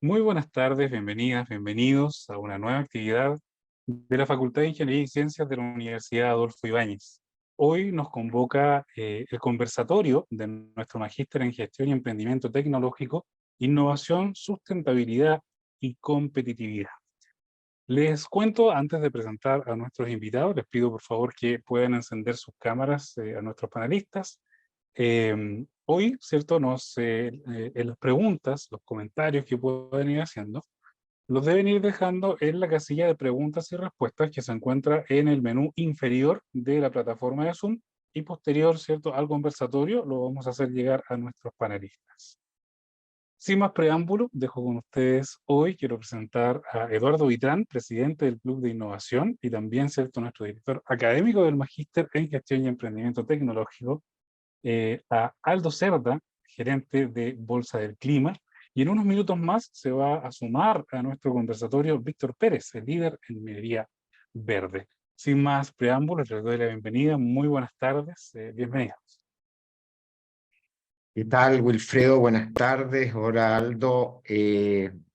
Muy buenas tardes, bienvenidas, bienvenidos a una nueva actividad de la Facultad de Ingeniería y Ciencias de la Universidad Adolfo Ibáñez. Hoy nos convoca el conversatorio de nuestro magíster en Gestión y Emprendimiento Tecnológico, Innovación, Sustentabilidad y Competitividad. Les cuento, antes de presentar a nuestros invitados, les pido por favor que puedan encender sus cámaras a nuestros panelistas. Hoy, ¿cierto? En las preguntas, los comentarios que puedan ir haciendo, los deben ir dejando en la casilla de preguntas y respuestas que se encuentra en el menú inferior de la plataforma de Zoom y posterior, ¿cierto?, al conversatorio lo vamos a hacer llegar a nuestros panelistas. Sin más preámbulo, dejo con ustedes hoy, quiero presentar a Eduardo Vitrán, presidente del Club de Innovación y también, ¿cierto?, nuestro director académico del Magíster en Gestión y Emprendimiento Tecnológico, a Aldo Cerda, gerente de Bolsa del Clima, y en unos minutos más se va a sumar a nuestro conversatorio Víctor Pérez, el líder en minería verde. Sin más preámbulos, les doy la bienvenida. Muy buenas tardes, bienvenidos. ¿Qué tal, Wilfredo? Buenas tardes. Hola, Aldo.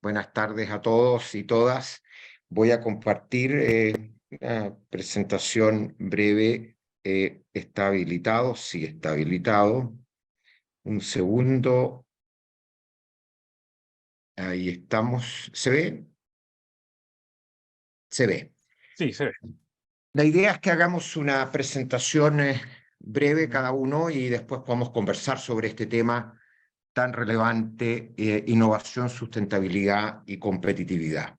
Buenas tardes a todos y todas. Voy a compartir una presentación breve. ¿Está habilitado? Sí, está habilitado. Un segundo. Ahí estamos. ¿Se ve? Se ve. Sí, se ve. La idea es que hagamos una presentación breve cada uno y después podamos conversar sobre este tema tan relevante, innovación, sustentabilidad y competitividad.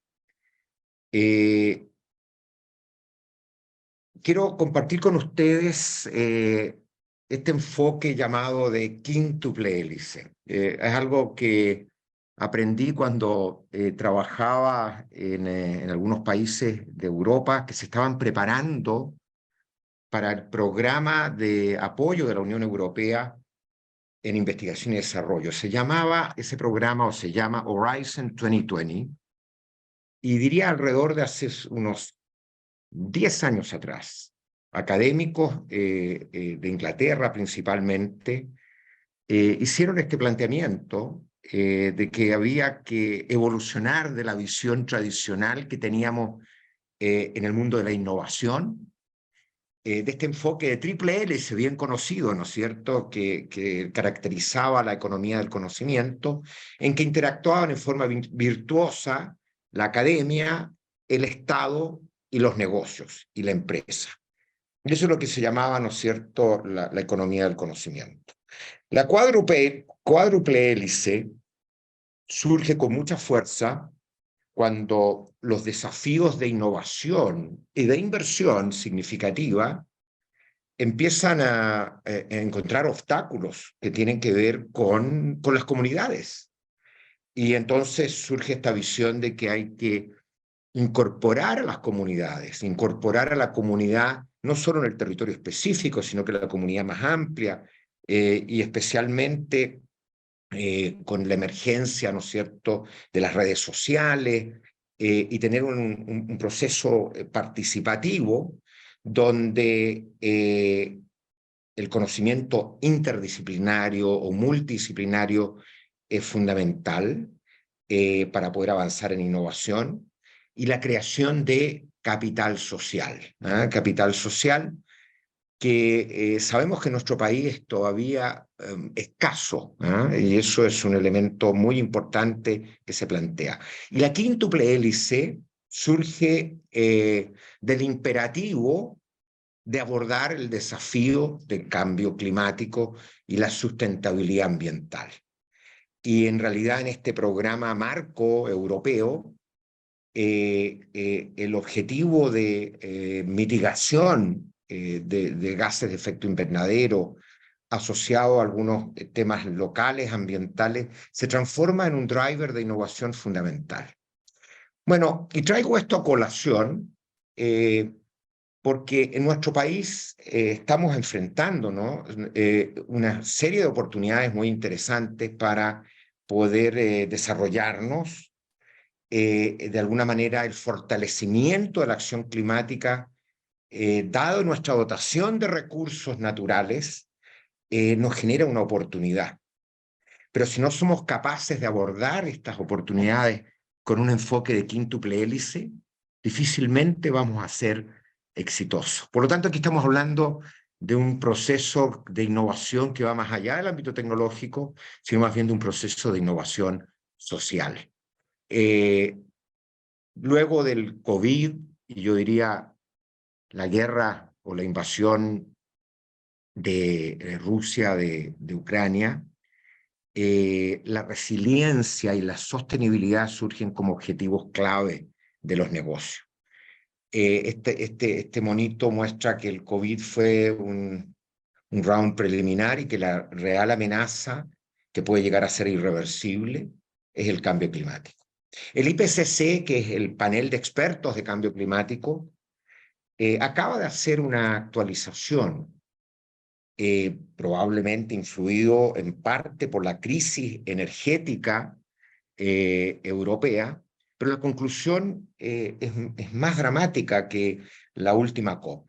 Quiero compartir con ustedes este enfoque llamado de quíntuple hélice. Es algo que aprendí cuando trabajaba en algunos países de Europa que se estaban preparando para el programa de apoyo de la Unión Europea en investigación y desarrollo. Se llamaba ese programa, o se llama Horizon 2020, y diría alrededor de hace unos 10 años atrás. Académicos de Inglaterra principalmente hicieron este planteamiento de que había que evolucionar de la visión tradicional que teníamos en el mundo de la innovación, de este enfoque de triple hélice bien conocido, ¿no es cierto?, que caracterizaba la economía del conocimiento, en que interactuaban en forma virtuosa la academia, el Estado y los negocios y la empresa. Eso es lo que se llamaba, ¿no es cierto?, la economía del conocimiento. La cuádruple hélice surge con mucha fuerza cuando los desafíos de innovación y de inversión significativa empiezan a encontrar obstáculos que tienen que ver con las comunidades. Y entonces surge esta visión de que hay que incorporar a las comunidades, incorporar a la comunidad no solo en el territorio específico, sino que la comunidad más amplia, y especialmente con la emergencia, ¿no es cierto?, de las redes sociales, y tener un proceso participativo donde el conocimiento interdisciplinario o multidisciplinario es fundamental para poder avanzar en innovación, y la creación de capital social. Capital social que sabemos que en nuestro país es todavía escaso, y eso es un elemento muy importante que se plantea. Y la quíntuple hélice surge del imperativo de abordar el desafío del cambio climático y la sustentabilidad ambiental. Y en realidad en este programa marco europeo, el objetivo de mitigación de gases de efecto invernadero asociado a algunos temas locales, ambientales, se transforma en un driver de innovación fundamental. Bueno, y traigo esto a colación porque en nuestro país estamos enfrentando, ¿no?, una serie de oportunidades muy interesantes para poder desarrollarnos. De alguna manera, el fortalecimiento de la acción climática, dado nuestra dotación de recursos naturales, nos genera una oportunidad. Pero si no somos capaces de abordar estas oportunidades con un enfoque de quíntuple hélice, difícilmente vamos a ser exitosos. Por lo tanto, aquí estamos hablando de un proceso de innovación que va más allá del ámbito tecnológico, sino más bien de un proceso de innovación social. Luego del COVID, y yo diría la guerra o la invasión de Rusia de Ucrania, la resiliencia y la sostenibilidad surgen como objetivos clave de los negocios. Este monito muestra que el COVID fue un round preliminar y que la real amenaza, que puede llegar a ser irreversible, es el cambio climático. El IPCC, que es el panel de expertos de cambio climático, acaba de hacer una actualización, probablemente influido en parte por la crisis energética europea, pero la conclusión es más dramática que la última COP.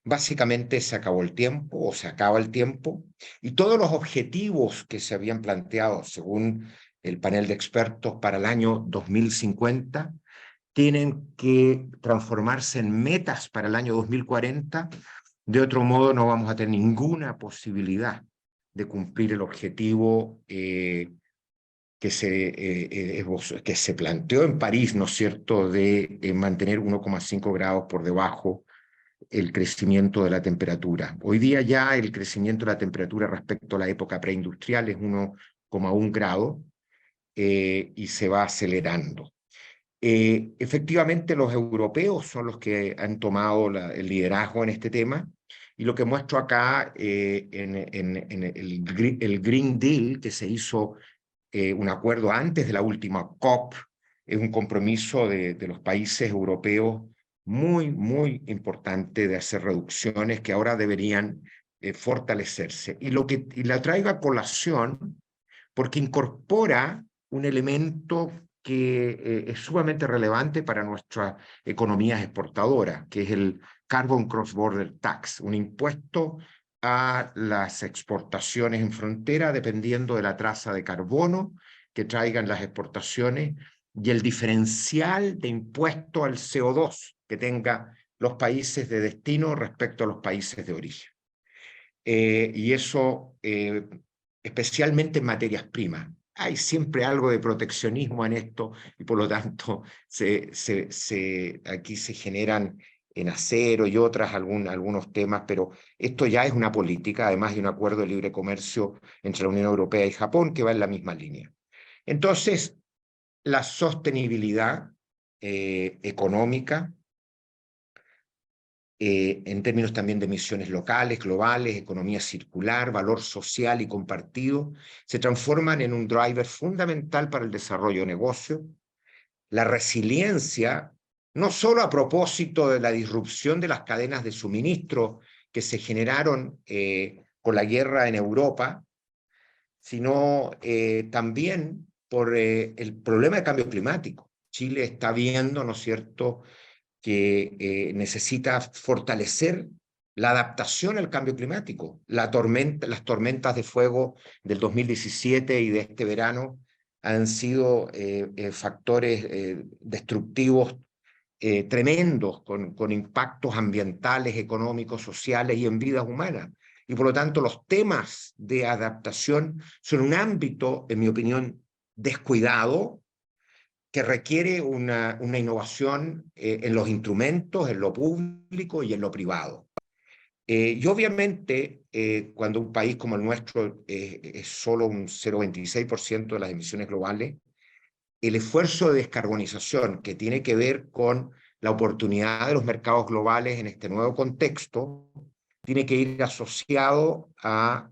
Básicamente se acabó el tiempo o se acaba el tiempo y todos los objetivos que se habían planteado según el panel de expertos para el año 2050 tienen que transformarse en metas para el año 2040. De otro modo, no vamos a tener ninguna posibilidad de cumplir el objetivo que se planteó en París, ¿no es cierto?, de mantener 1,5 grados por debajo el crecimiento de la temperatura. Hoy día ya el crecimiento de la temperatura respecto a la época preindustrial es 1,1 grado y se va acelerando. Efectivamente, los europeos son los que han tomado el liderazgo en este tema, y lo que muestro acá en el Green Deal, que se hizo un acuerdo antes de la última COP, es un compromiso de los países europeos muy, muy importante de hacer reducciones que ahora deberían fortalecerse. Y la traigo a colación porque incorpora un elemento que es sumamente relevante para nuestras economías exportadoras, que es el Carbon Cross-Border Tax, un impuesto a las exportaciones en frontera dependiendo de la traza de carbono que traigan las exportaciones y el diferencial de impuesto al CO2 que tenga los países de destino respecto a los países de origen. Y eso especialmente en materias primas. Hay siempre algo de proteccionismo en esto y por lo tanto aquí se generan en acero y algunos temas, pero esto ya es una política, además de un acuerdo de libre comercio entre la Unión Europea y Japón que va en la misma línea. Entonces, la sostenibilidad económica, en términos también de emisiones locales, globales, economía circular, valor social y compartido, se transforman en un driver fundamental para el desarrollo de negocio. La resiliencia, no solo a propósito de la disrupción de las cadenas de suministro que se generaron con la guerra en Europa, sino también por el problema de cambio climático. Chile está viendo, ¿no es cierto?, que necesita fortalecer la adaptación al cambio climático. Las tormentas de fuego del 2017 y de este verano han sido factores destructivos tremendos, con impactos ambientales, económicos, sociales y en vidas humanas. Y por lo tanto, los temas de adaptación son un ámbito, en mi opinión, descuidado, que requiere una innovación en los instrumentos, en lo público y en lo privado. Y obviamente, cuando un país como el nuestro es solo un 0,26% de las emisiones globales, el esfuerzo de descarbonización que tiene que ver con la oportunidad de los mercados globales en este nuevo contexto, tiene que ir asociado a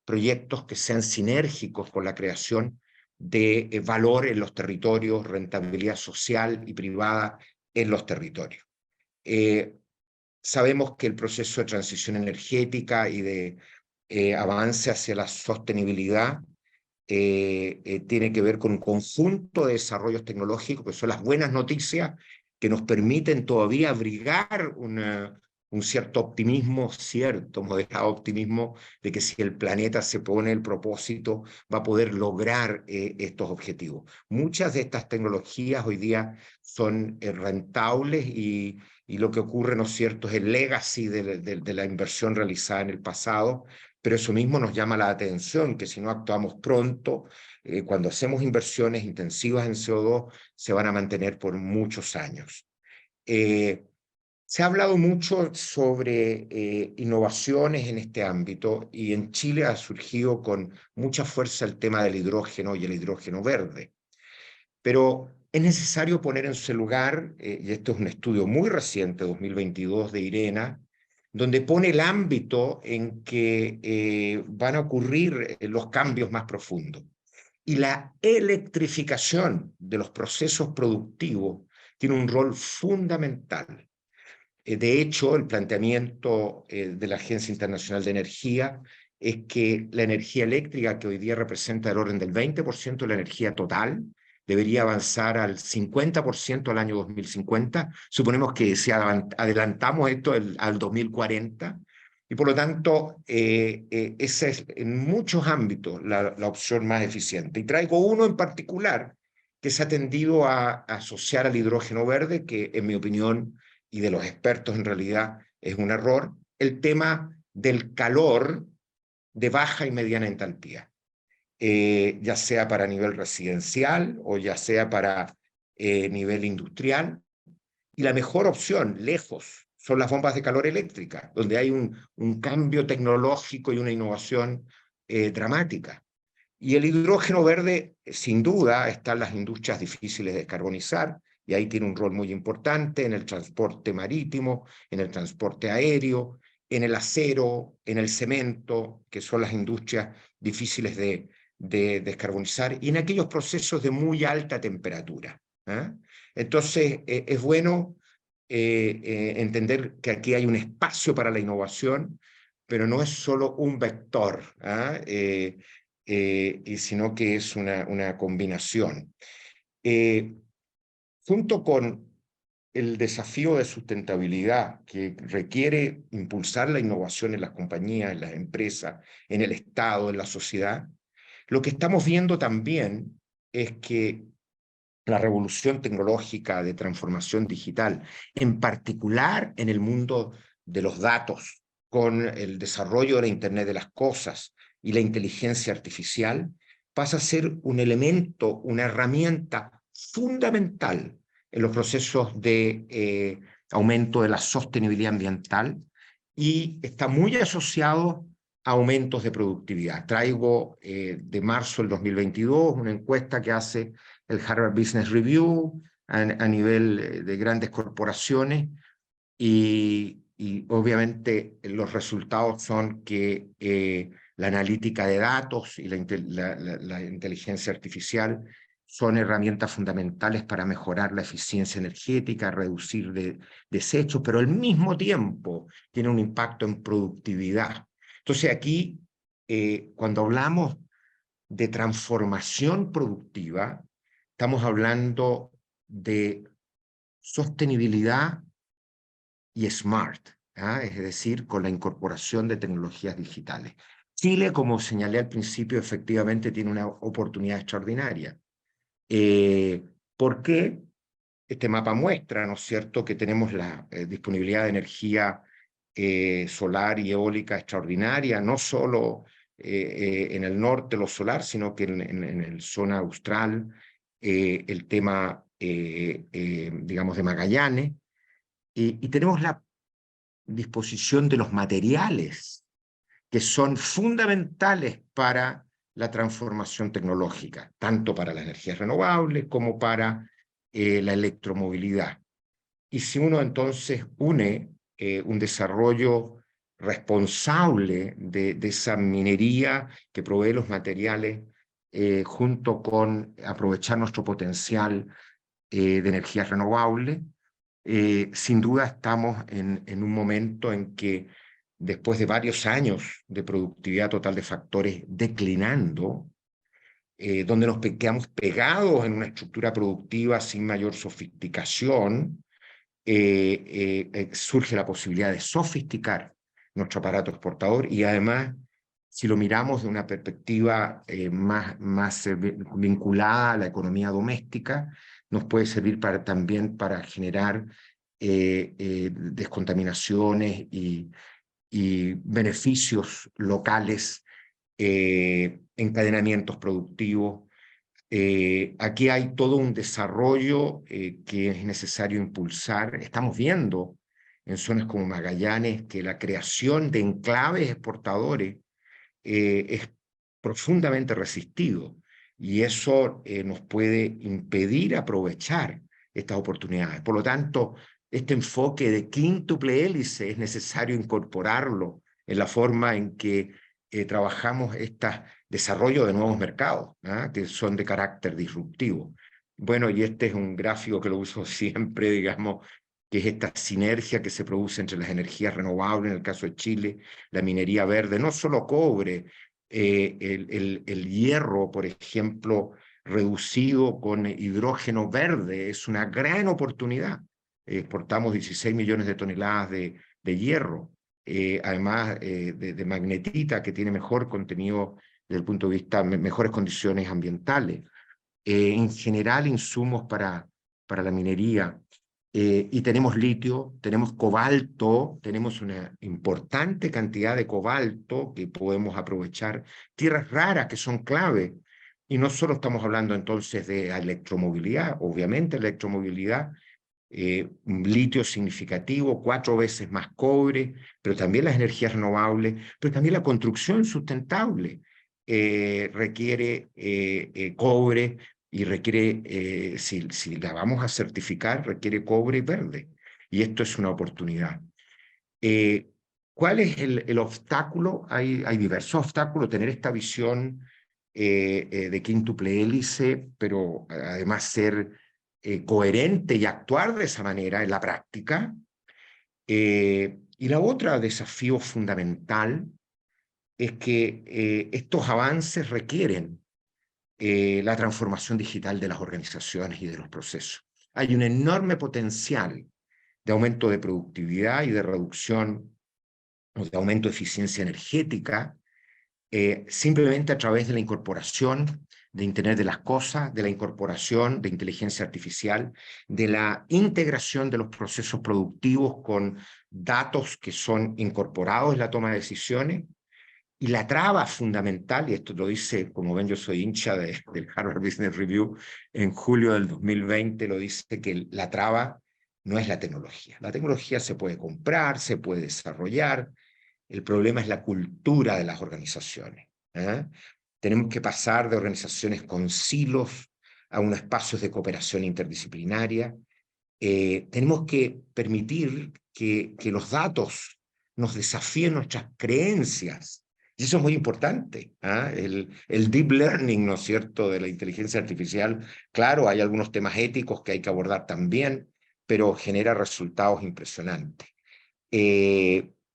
proyectos que sean sinérgicos con la creación de valor en los territorios, rentabilidad social y privada en los territorios. Sabemos que el proceso de transición energética y de avance hacia la sostenibilidad tiene que ver con un conjunto de desarrollos tecnológicos que son las buenas noticias que nos permiten todavía abrigar un cierto optimismo, cierto, moderado optimismo, de que si el planeta se pone el propósito, va a poder lograr estos objetivos. Muchas de estas tecnologías hoy día son rentables y lo que ocurre, ¿no es cierto?, es el legacy de la inversión realizada en el pasado, pero eso mismo nos llama la atención, que si no actuamos pronto, cuando hacemos inversiones intensivas en CO2, se van a mantener por muchos años. Se ha hablado mucho sobre innovaciones en este ámbito y en Chile ha surgido con mucha fuerza el tema del hidrógeno y el hidrógeno verde. Pero es necesario poner en su lugar, y esto es un estudio muy reciente, 2022, de IRENA, donde pone el ámbito en que van a ocurrir los cambios más profundos. Y la electrificación de los procesos productivos tiene un rol fundamental. De hecho, el planteamiento de la Agencia Internacional de Energía es que la energía eléctrica, que hoy día representa el orden del 20% de la energía total, debería avanzar al 50% al año 2050. Suponemos que si adelantamos esto al 2040, y por lo tanto, esa es en muchos ámbitos la opción más eficiente. Y traigo uno en particular que se ha tendido a asociar al hidrógeno verde, que en mi opinión y de los expertos en realidad es un error, el tema del calor de baja y mediana entalpía, ya sea para nivel residencial o ya sea para nivel industrial. Y la mejor opción, lejos, son las bombas de calor eléctrica, donde hay un cambio tecnológico y una innovación dramática. Y el hidrógeno verde, sin duda, están las industrias difíciles de descarbonizar, y ahí tiene un rol muy importante en el transporte marítimo, en el transporte aéreo, en el acero, en el cemento, que son las industrias difíciles de descarbonizar, y en aquellos procesos de muy alta temperatura. Entonces, es bueno entender que aquí hay un espacio para la innovación, pero no es solo un vector, sino que es una combinación. Junto con el desafío de sustentabilidad que requiere impulsar la innovación en las compañías, en las empresas, en el Estado, en la sociedad, lo que estamos viendo también es que la revolución tecnológica de transformación digital, en particular en el mundo de los datos, con el desarrollo de la Internet de las cosas y la inteligencia artificial, pasa a ser un elemento, una herramienta fundamental en los procesos de aumento de la sostenibilidad ambiental y está muy asociado a aumentos de productividad. Traigo de marzo del 2022 una encuesta que hace el Harvard Business Review a nivel de grandes corporaciones y obviamente los resultados son que la analítica de datos y la inteligencia artificial son herramientas fundamentales para mejorar la eficiencia energética, reducir desechos, pero al mismo tiempo tiene un impacto en productividad. Entonces aquí, cuando hablamos de transformación productiva, estamos hablando de sostenibilidad y smart, es decir, con la incorporación de tecnologías digitales. Chile, como señalé al principio, efectivamente tiene una oportunidad extraordinaria. ¿Por qué? Este mapa muestra, ¿no es cierto?, que tenemos la disponibilidad de energía solar y eólica extraordinaria, no solo en el norte lo solar, sino que en el zona austral, el tema, digamos, de Magallanes, y tenemos la disposición de los materiales que son fundamentales para la transformación tecnológica, tanto para las energías renovables como para la electromovilidad. Y si uno entonces une un desarrollo responsable de esa minería que provee los materiales, junto con aprovechar nuestro potencial de energías renovables, sin duda estamos en un momento en que después de varios años de productividad total de factores declinando, donde nos quedamos pegados en una estructura productiva sin mayor sofisticación, surge la posibilidad de sofisticar nuestro aparato exportador y además, si lo miramos de una perspectiva más vinculada a la economía doméstica, nos puede servir también para generar descontaminaciones y beneficios locales, encadenamientos productivos. Aquí hay todo un desarrollo que es necesario impulsar. Estamos viendo en zonas como Magallanes que la creación de enclaves exportadores es profundamente resistido y eso nos puede impedir aprovechar estas oportunidades. Por lo tanto, este enfoque de quíntuple hélice es necesario incorporarlo en la forma en que trabajamos este desarrollo de nuevos mercados, ¿ah? Que son de carácter disruptivo. Bueno, y este es un gráfico que lo uso siempre, digamos, que es esta sinergia que se produce entre las energías renovables, en el caso de Chile, la minería verde, no solo cobre, el hierro, por ejemplo, reducido con hidrógeno verde, es una gran oportunidad. Exportamos 16 millones de toneladas de hierro, además de magnetita, que tiene mejor contenido desde el punto de vista, mejores condiciones ambientales. En general, insumos para la minería. Y tenemos litio, tenemos cobalto, tenemos una importante cantidad de cobalto que podemos aprovechar, tierras raras que son clave. Y no solo estamos hablando entonces de electromovilidad, obviamente electromovilidad, un litio significativo, 4 veces más cobre, pero también las energías renovables, pero también la construcción sustentable requiere cobre y requiere, si la vamos a certificar, requiere cobre verde. Y esto es una oportunidad. ¿Cuál es el obstáculo? Hay diversos obstáculos. Tener esta visión de quíntuple hélice, pero además ser coherente y actuar de esa manera en la práctica. Y la otra desafío fundamental es que estos avances requieren la transformación digital de las organizaciones y de los procesos. Hay un enorme potencial de aumento de productividad y de reducción o de aumento de eficiencia energética simplemente a través de la incorporación de Internet de las Cosas, de la incorporación de inteligencia artificial, de la integración de los procesos productivos con datos que son incorporados en la toma de decisiones. Y la traba fundamental, y esto lo dice, como ven, yo soy hincha del Harvard Business Review, en julio del 2020 lo dice que la traba no es la tecnología. La tecnología se puede comprar, se puede desarrollar, el problema es la cultura de las organizaciones. Tenemos que pasar de organizaciones con silos a unos espacios de cooperación interdisciplinaria. Tenemos que permitir que los datos nos desafíen nuestras creencias. Y eso es muy importante. El deep learning, ¿no es cierto?, de la inteligencia artificial, claro, hay algunos temas éticos que hay que abordar también, pero genera resultados impresionantes.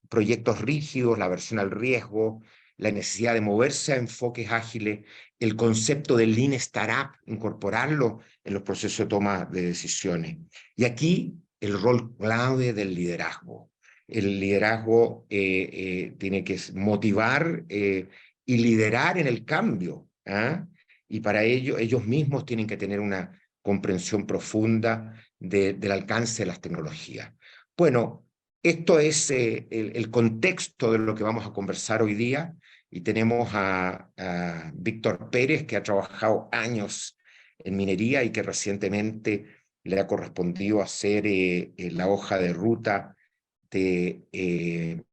Proyectos rígidos, la aversión al riesgo, la necesidad de moverse a enfoques ágiles, el concepto del Lean Startup, incorporarlo en los procesos de toma de decisiones. Y aquí el rol clave del liderazgo. El liderazgo tiene que motivar y liderar en el cambio. Y para ello ellos mismos tienen que tener una comprensión profunda del alcance de las tecnologías. Bueno, esto es el contexto de lo que vamos a conversar hoy día y tenemos a Víctor Pérez, que ha trabajado años en minería y que recientemente le ha correspondido hacer la hoja de ruta del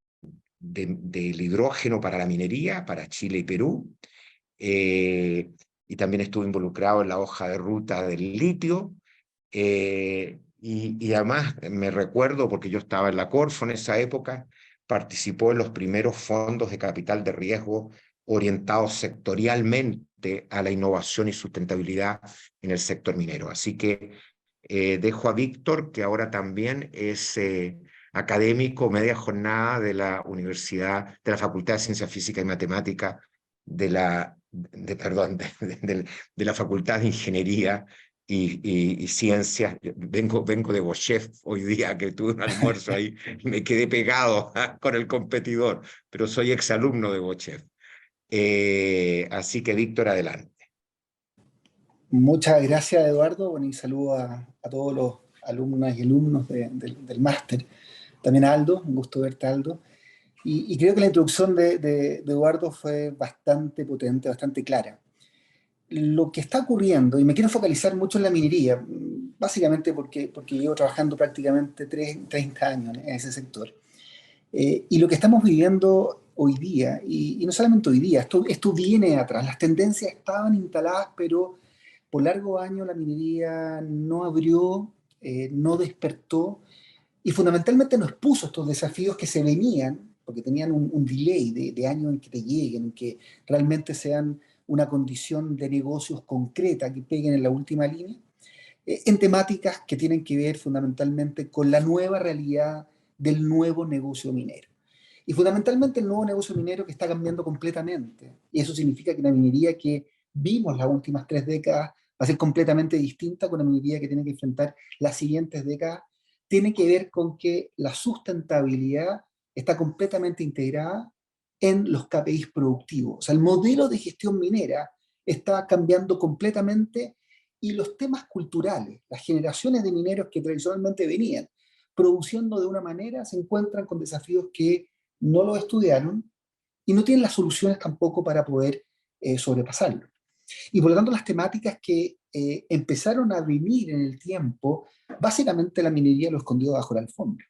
hidrógeno para la minería, para Chile y Perú, y también estuvo involucrado en la hoja de ruta del litio, y además me recuerdo, porque yo estaba en la Corfo en esa época, participó en los primeros fondos de capital de riesgo orientados sectorialmente a la innovación y sustentabilidad en el sector minero. Así que dejo a Víctor, que ahora también es académico media jornada de la Universidad, de la Facultad de Ciencias Físicas y Matemáticas de la Facultad de Ingeniería y ciencias. Vengo de Bochef hoy día, que tuve un almuerzo ahí y me quedé pegado con el competidor, pero soy exalumno de Bochef. Así que, Víctor, adelante. Muchas gracias, Eduardo. Bueno, y saludo a todos los alumnas y alumnos del máster. También a Aldo, un gusto verte, Aldo. Y creo que la introducción de Eduardo fue bastante potente, bastante clara. Lo que está ocurriendo, y me quiero focalizar mucho en la minería, básicamente porque llevo trabajando prácticamente 30 años en ese sector. Y lo que estamos viviendo hoy día, y no solamente hoy día, esto viene atrás, las tendencias estaban instaladas, pero por largo años la minería no abrió, no despertó, y fundamentalmente nos puso estos desafíos que se venían, porque tenían un delay de años en que te lleguen, en que realmente sean una condición de negocios concreta que peguen en la última línea, en temáticas que tienen que ver fundamentalmente con la nueva realidad del nuevo negocio minero. Y fundamentalmente el nuevo negocio minero que está cambiando completamente. Y eso significa que la minería que vimos las últimas 3 décadas va a ser completamente distinta con la minería que tiene que enfrentar las siguientes décadas. Tiene que ver con que la sustentabilidad está completamente integrada en los KPIs productivos. O sea, el modelo de gestión minera está cambiando completamente, y los temas culturales, las generaciones de mineros que tradicionalmente venían produciendo de una manera, se encuentran con desafíos que no lo estudiaron y no tienen las soluciones tampoco para poder sobrepasarlo. Y por lo tanto las temáticas que empezaron a venir en el tiempo, básicamente la minería lo escondió bajo la alfombra.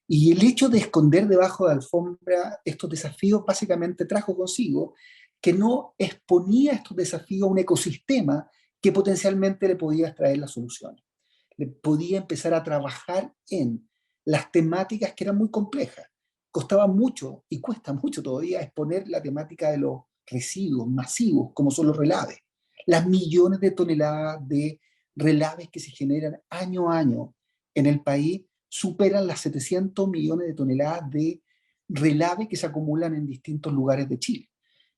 Y el hecho de esconder debajo de la alfombra estos desafíos básicamente trajo consigo que no exponía estos desafíos a un ecosistema que potencialmente le podía extraer las soluciones. Le podía empezar a trabajar en las temáticas que eran muy complejas. Costaba mucho y cuesta mucho todavía exponer la temática de los residuos masivos, como son los relaves. Las millones de toneladas de relaves que se generan año a año en el país superan las 700 millones de toneladas de relaves que se acumulan en distintos lugares de Chile.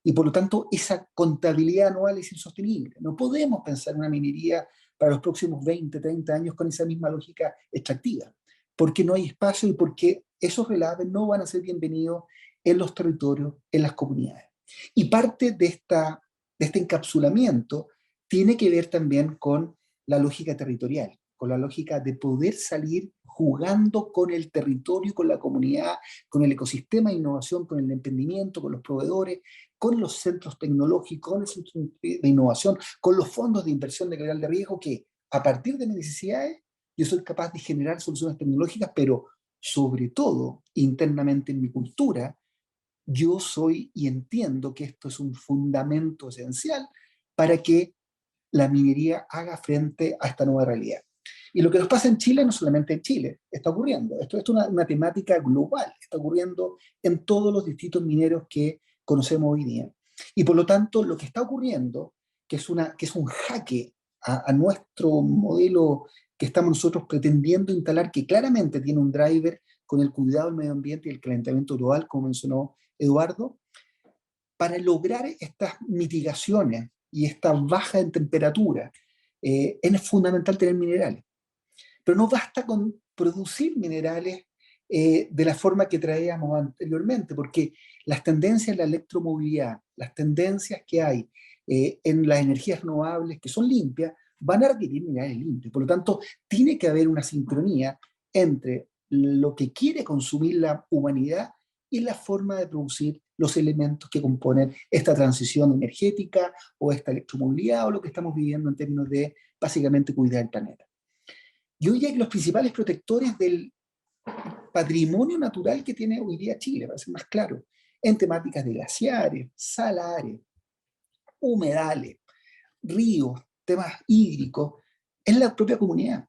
Y por lo tanto, esa contabilidad anual es insostenible. No podemos pensar en una minería para los próximos 20, 30 años con esa misma lógica extractiva, porque no hay espacio y porque esos relaves no van a ser bienvenidos en los territorios, en las comunidades. Y parte de este encapsulamiento tiene que ver también con la lógica territorial, con la lógica de poder salir jugando con el territorio, con la comunidad, con el ecosistema de innovación, con el emprendimiento, con los proveedores, con los centros tecnológicos, con el centro de innovación, con los fondos de inversión de capital de riesgo, que a partir de mis necesidades yo soy capaz de generar soluciones tecnológicas, pero sobre todo internamente en mi cultura, yo soy y entiendo que esto es un fundamento esencial para que la minería haga frente a esta nueva realidad. Y lo que nos pasa en Chile, no solamente en Chile, está ocurriendo. Esto es una temática global, está ocurriendo en todos los distritos mineros que conocemos hoy día. Y por lo tanto, lo que está ocurriendo, que es un jaque a nuestro modelo que estamos nosotros pretendiendo instalar, que claramente tiene un driver con el cuidado del medio ambiente y el calentamiento global, como mencionó Eduardo, para lograr estas mitigaciones y esta baja en temperatura, es fundamental tener minerales. Pero no basta con producir minerales de la forma que traíamos anteriormente, porque las tendencias en la electromovilidad, las tendencias que hay en las energías renovables que son limpias, van a requerir minerales limpios. Por lo tanto, tiene que haber una sincronía entre lo que quiere consumir la humanidad y la forma de producir los elementos que componen esta transición energética o esta electromovilidad o lo que estamos viviendo en términos de básicamente cuidar el planeta. Y hoy hay los principales protectores del patrimonio natural que tiene hoy día Chile, para ser más claro, en temáticas de glaciares, salares, humedales, ríos, temas hídricos, es la propia comunidad.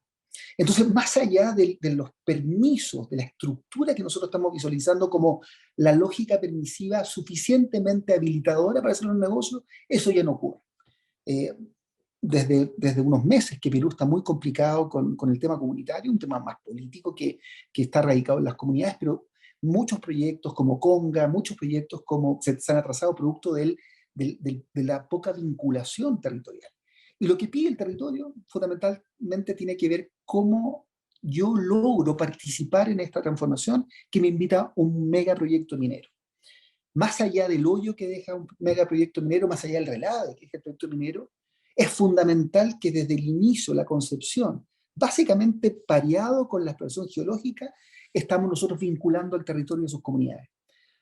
Entonces, más allá de los permisos, de la estructura que nosotros estamos visualizando como la lógica permisiva suficientemente habilitadora para hacer un negocio, eso ya no ocurre. Desde unos meses que Perú está muy complicado con el tema comunitario, un tema más político que está radicado en las comunidades, pero muchos proyectos como Conga, muchos proyectos como se han atrasado producto de la poca vinculación territorial. Y lo que pide el territorio fundamentalmente tiene que ver cómo yo logro participar en esta transformación que me invita a un megaproyecto minero. Más allá del hoyo que deja un megaproyecto minero, más allá del relato que deja el proyecto minero, es fundamental que desde el inicio, la concepción, básicamente pareado con la exploración geológica, estamos nosotros vinculando al territorio de sus comunidades.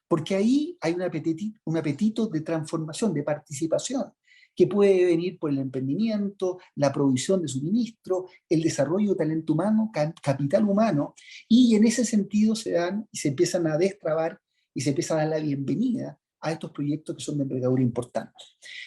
Porque ahí hay un apetito de transformación, de participación, que puede venir por el emprendimiento, la provisión de suministro, el desarrollo de talento humano, capital humano, y en ese sentido se dan y se empiezan a destrabar y se empieza a dar la bienvenida a estos proyectos que son de envergadura importante.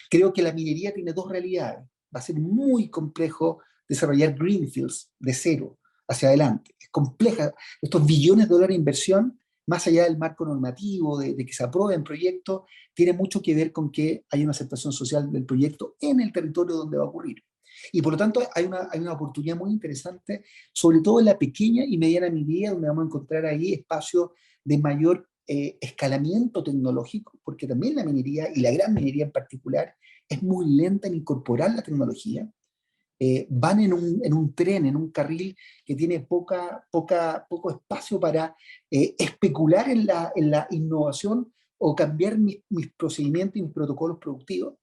Creo que la minería tiene dos realidades. Va a ser muy complejo desarrollar greenfields de cero hacia adelante. Es compleja. Estos billones de dólares de inversión, más allá del marco normativo, de que se aprueben proyectos, tiene mucho que ver con que hay una aceptación social del proyecto en el territorio donde va a ocurrir. Y por lo tanto hay una oportunidad muy interesante, sobre todo en la pequeña y mediana minería, donde vamos a encontrar ahí espacios de mayor escalamiento tecnológico, porque también la minería, y la gran minería en particular, es muy lenta en incorporar la tecnología. Van en un tren, en un carril que tiene poco espacio para especular en la innovación o cambiar mis procedimientos y mis protocolos productivos.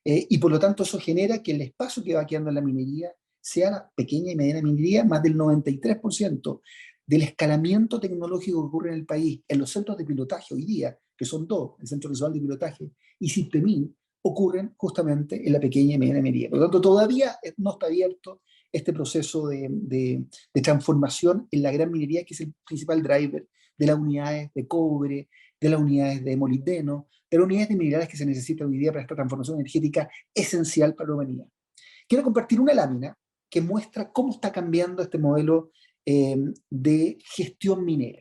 Y por lo tanto eso genera que el espacio que va quedando en la minería sea la pequeña y mediana minería. Más del 93% del escalamiento tecnológico que ocurre en el país, en los centros de pilotaje hoy día, que son dos, el Centro Nacional de Pilotaje y CIPTEMIN, ocurren justamente en la pequeña y mediana minería. Por lo tanto, todavía no está abierto este proceso de transformación en la gran minería, que es el principal driver de las unidades de cobre, de las unidades de molibdeno, de las unidades de minerales que se necesitan hoy día para esta transformación energética esencial para la humanidad. Quiero compartir una lámina que muestra cómo está cambiando este modelo de gestión minera.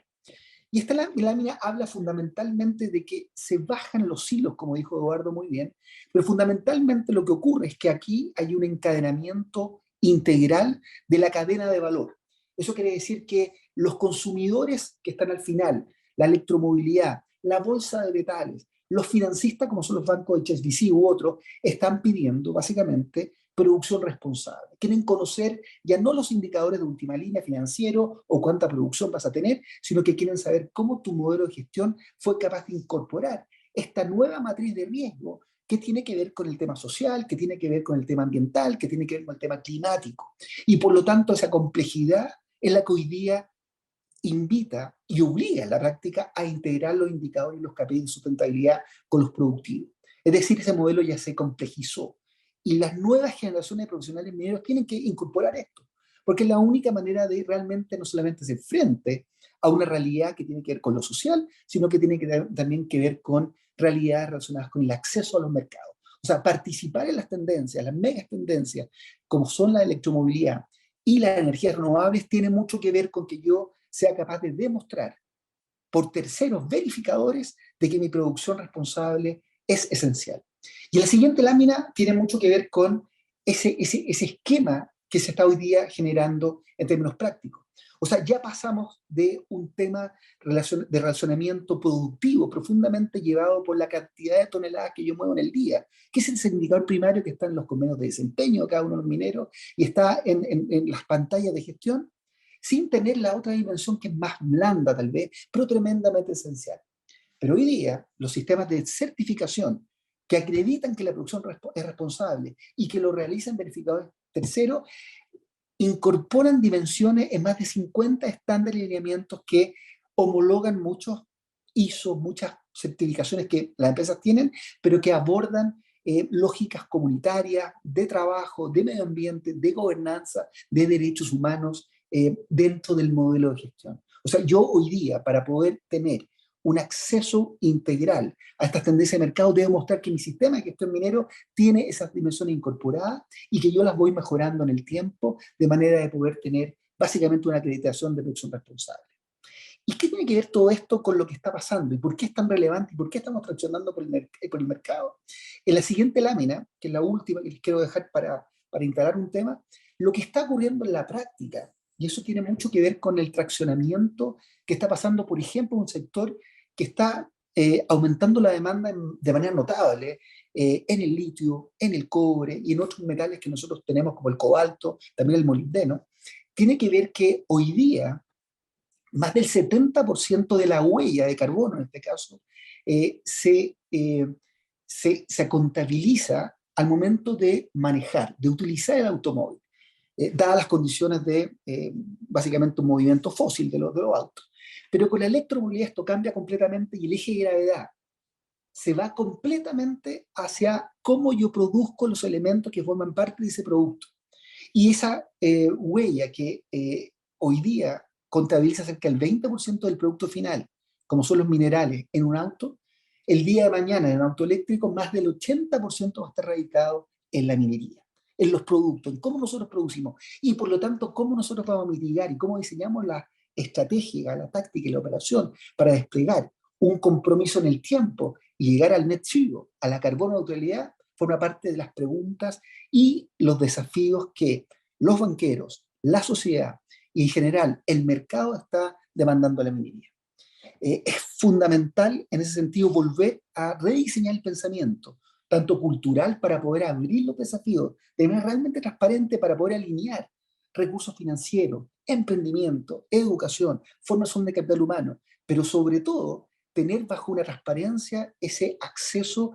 Y esta lámina habla fundamentalmente de que se bajan los hilos, como dijo Eduardo muy bien, pero fundamentalmente lo que ocurre es que aquí hay un encadenamiento integral de la cadena de valor. Eso quiere decir que los consumidores que están al final, la electromovilidad, la bolsa de metales, los financistas como son los bancos de HSBC u otros, están pidiendo básicamente producción responsable. Quieren conocer ya no los indicadores de última línea financiero o cuánta producción vas a tener, sino que quieren saber cómo tu modelo de gestión fue capaz de incorporar esta nueva matriz de riesgo que tiene que ver con el tema social, que tiene que ver con el tema ambiental, que tiene que ver con el tema climático. Y por lo tanto esa complejidad es la que hoy día invita y obliga en la práctica a integrar los indicadores y los KPIs de sustentabilidad con los productivos. Es decir, ese modelo ya se complejizó. Y las nuevas generaciones de profesionales mineros tienen que incorporar esto, porque es la única manera de realmente no solamente hacer frente a una realidad que tiene que ver con lo social, sino que tiene que también que ver con realidades relacionadas con el acceso a los mercados. O sea, participar en las tendencias, las megas tendencias, como son la electromovilidad y las energías renovables, tiene mucho que ver con que yo sea capaz de demostrar por terceros verificadores de que mi producción responsable es esencial. Y la siguiente lámina tiene mucho que ver con ese esquema que se está hoy día generando en términos prácticos. O sea, ya pasamos de un tema de relacionamiento productivo profundamente llevado por la cantidad de toneladas que yo muevo en el día, que es el indicador primario que está en los convenios de desempeño de cada uno de los mineros y está en las pantallas de gestión, sin tener la otra dimensión que es más blanda tal vez, pero tremendamente esencial. Pero hoy día los sistemas de certificación que acreditan que la producción es responsable y que lo realizan verificadores terceros, incorporan dimensiones en más de 50 estándares y lineamientos que homologan muchos ISO, muchas certificaciones que las empresas tienen, pero que abordan lógicas comunitarias, de trabajo, de medio ambiente, de gobernanza, de derechos humanos dentro del modelo de gestión. O sea, yo hoy día, para poder tener un acceso integral a estas tendencias de mercado, debo mostrar que mi sistema de gestión minero tiene esas dimensiones incorporadas y que yo las voy mejorando en el tiempo de manera de poder tener básicamente una acreditación de producción responsable. ¿Y qué tiene que ver todo esto con lo que está pasando? ¿Y por qué es tan relevante? ¿Y por qué estamos traccionando por el mercado? En la siguiente lámina, que es la última que les quiero dejar para instalar un tema, lo que está ocurriendo en la práctica, y eso tiene mucho que ver con el traccionamiento que está pasando, por ejemplo, en un sector que está aumentando la demanda de manera notable en el litio, en el cobre y en otros metales que nosotros tenemos como el cobalto, también el molibdeno, tiene que ver que hoy día más del 70% de la huella de carbono, en este caso, se contabiliza al momento de manejar, de utilizar el automóvil, dadas las condiciones de básicamente un movimiento fósil de los autos. Pero con la electromovilidad esto cambia completamente y el eje de gravedad se va completamente hacia cómo yo produzco los elementos que forman parte de ese producto. Y esa huella que hoy día contabiliza cerca del 20% del producto final, como son los minerales en un auto, el día de mañana en un auto eléctrico más del 80% va a estar radicado en la minería, en los productos, en cómo nosotros producimos y por lo tanto cómo nosotros vamos a mitigar y cómo diseñamos la estrategia, la táctica y la operación para desplegar un compromiso en el tiempo y llegar al net zero, a la carbono neutralidad, forma parte de las preguntas y los desafíos que los banqueros, la sociedad y en general el mercado está demandando a la minería. Es fundamental en ese sentido volver a rediseñar el pensamiento, tanto cultural para poder abrir los desafíos, de manera realmente transparente para poder alinear recursos financieros, emprendimiento, educación, formación de capital humano, pero sobre todo tener bajo una transparencia ese acceso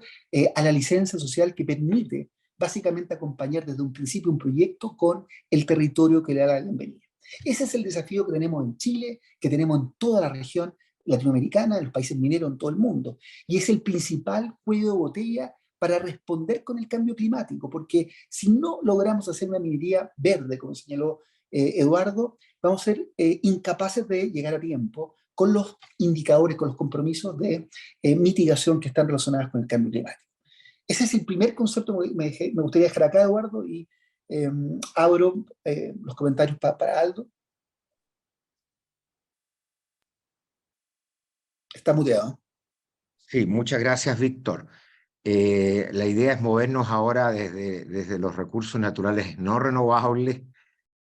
a la licencia social que permite básicamente acompañar desde un principio un proyecto con el territorio que le da la bienvenida. Ese es el desafío que tenemos en Chile, que tenemos en toda la región latinoamericana, en los países mineros, en todo el mundo. Y es el principal cuello de botella para responder con el cambio climático, porque si no logramos hacer una minería verde, como señaló Eduardo, vamos a ser incapaces de llegar a tiempo con los indicadores, con los compromisos de mitigación que están relacionados con el cambio climático. Ese es el primer concepto que me gustaría dejar acá, Eduardo, y abro los comentarios para Aldo. Está muteado. Sí, muchas gracias, Víctor. La idea es movernos ahora desde los recursos naturales no renovables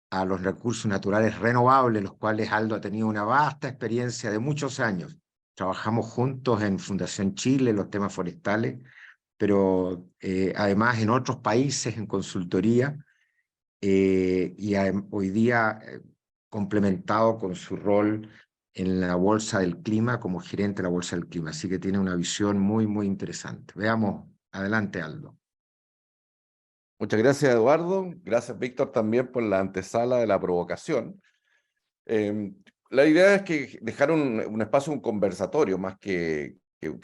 a los recursos naturales renovables, los cuales Aldo ha tenido una vasta experiencia de muchos años. Trabajamos juntos en Fundación Chile, los temas forestales, pero además en otros países en consultoría y hoy día complementado con su rol en la Bolsa del Clima como gerente de la Bolsa del Clima. Así que tiene una visión muy, muy interesante. Veamos, adelante, Aldo. Muchas gracias, Eduardo. Gracias, Víctor, también por la antesala de la provocación. La idea es que dejar un espacio, un conversatorio, más que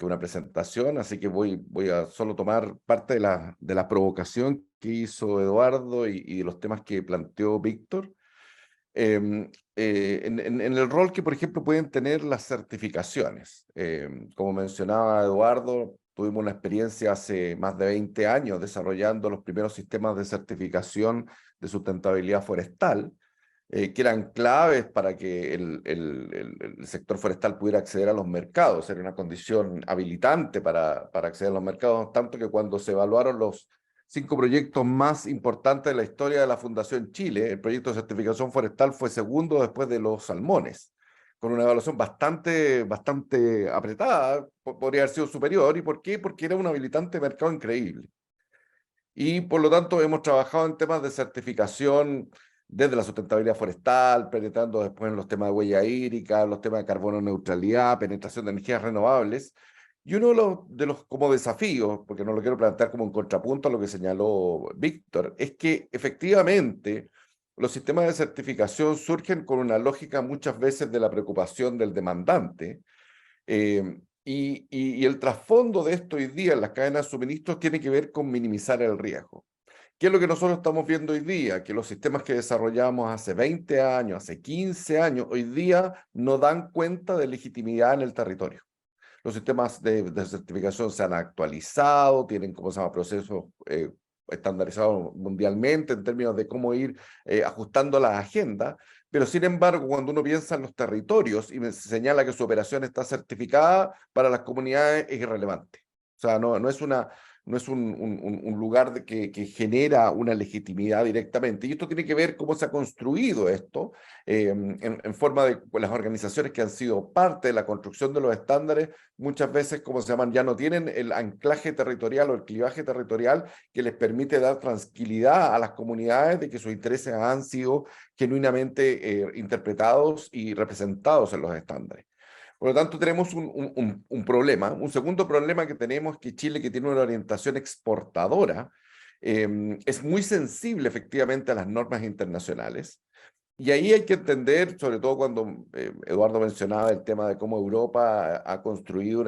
una presentación, así que voy a solo tomar parte de la provocación que hizo Eduardo y de los temas que planteó Víctor. En el rol que, por ejemplo, pueden tener las certificaciones. Como mencionaba Eduardo, tuvimos una experiencia hace más de 20 años desarrollando los primeros sistemas de certificación de sustentabilidad forestal, que eran claves para que el sector forestal pudiera acceder a los mercados. Era una condición habilitante para acceder a los mercados, tanto que cuando se evaluaron los 5 proyectos más importantes de la historia de la Fundación Chile, el proyecto de certificación forestal fue segundo después de los salmones, con una evaluación bastante apretada, podría haber sido superior. ¿Y por qué? Porque era un habilitante de mercado increíble. Y por lo tanto hemos trabajado en temas de certificación desde la sustentabilidad forestal, penetrando después en los temas de huella hídrica, los temas de carbono neutralidad, penetración de energías renovables. Y uno de los como desafíos, porque no lo quiero plantear como un contrapunto a lo que señaló Víctor, es que efectivamente los sistemas de certificación surgen con una lógica muchas veces de la preocupación del demandante, y el trasfondo de esto hoy día en las cadenas de suministros tiene que ver con minimizar el riesgo. ¿Qué es lo que nosotros estamos viendo hoy día? Que los sistemas que desarrollamos hace 20 años, hace 15 años, hoy día no dan cuenta de legitimidad en el territorio. Los sistemas de certificación se han actualizado, tienen, ¿cómo se llama?, procesos estandarizados mundialmente en términos de cómo ir ajustando las agendas, pero sin embargo, cuando uno piensa en los territorios y me señala que su operación está certificada, para las comunidades es irrelevante. O sea, no es una no es un lugar que genera una legitimidad directamente. Y esto tiene que ver cómo se ha construido esto en forma de las organizaciones que han sido parte de la construcción de los estándares, muchas veces, como se llaman, ya no tienen el anclaje territorial o el clivaje territorial que les permite dar tranquilidad a las comunidades de que sus intereses han sido genuinamente interpretados y representados en los estándares. Por lo tanto, tenemos un problema. Un segundo problema que tenemos es que Chile, que tiene una orientación exportadora, es muy sensible efectivamente a las normas internacionales. Y ahí hay que entender, sobre todo cuando Eduardo mencionaba el tema de cómo Europa ha construido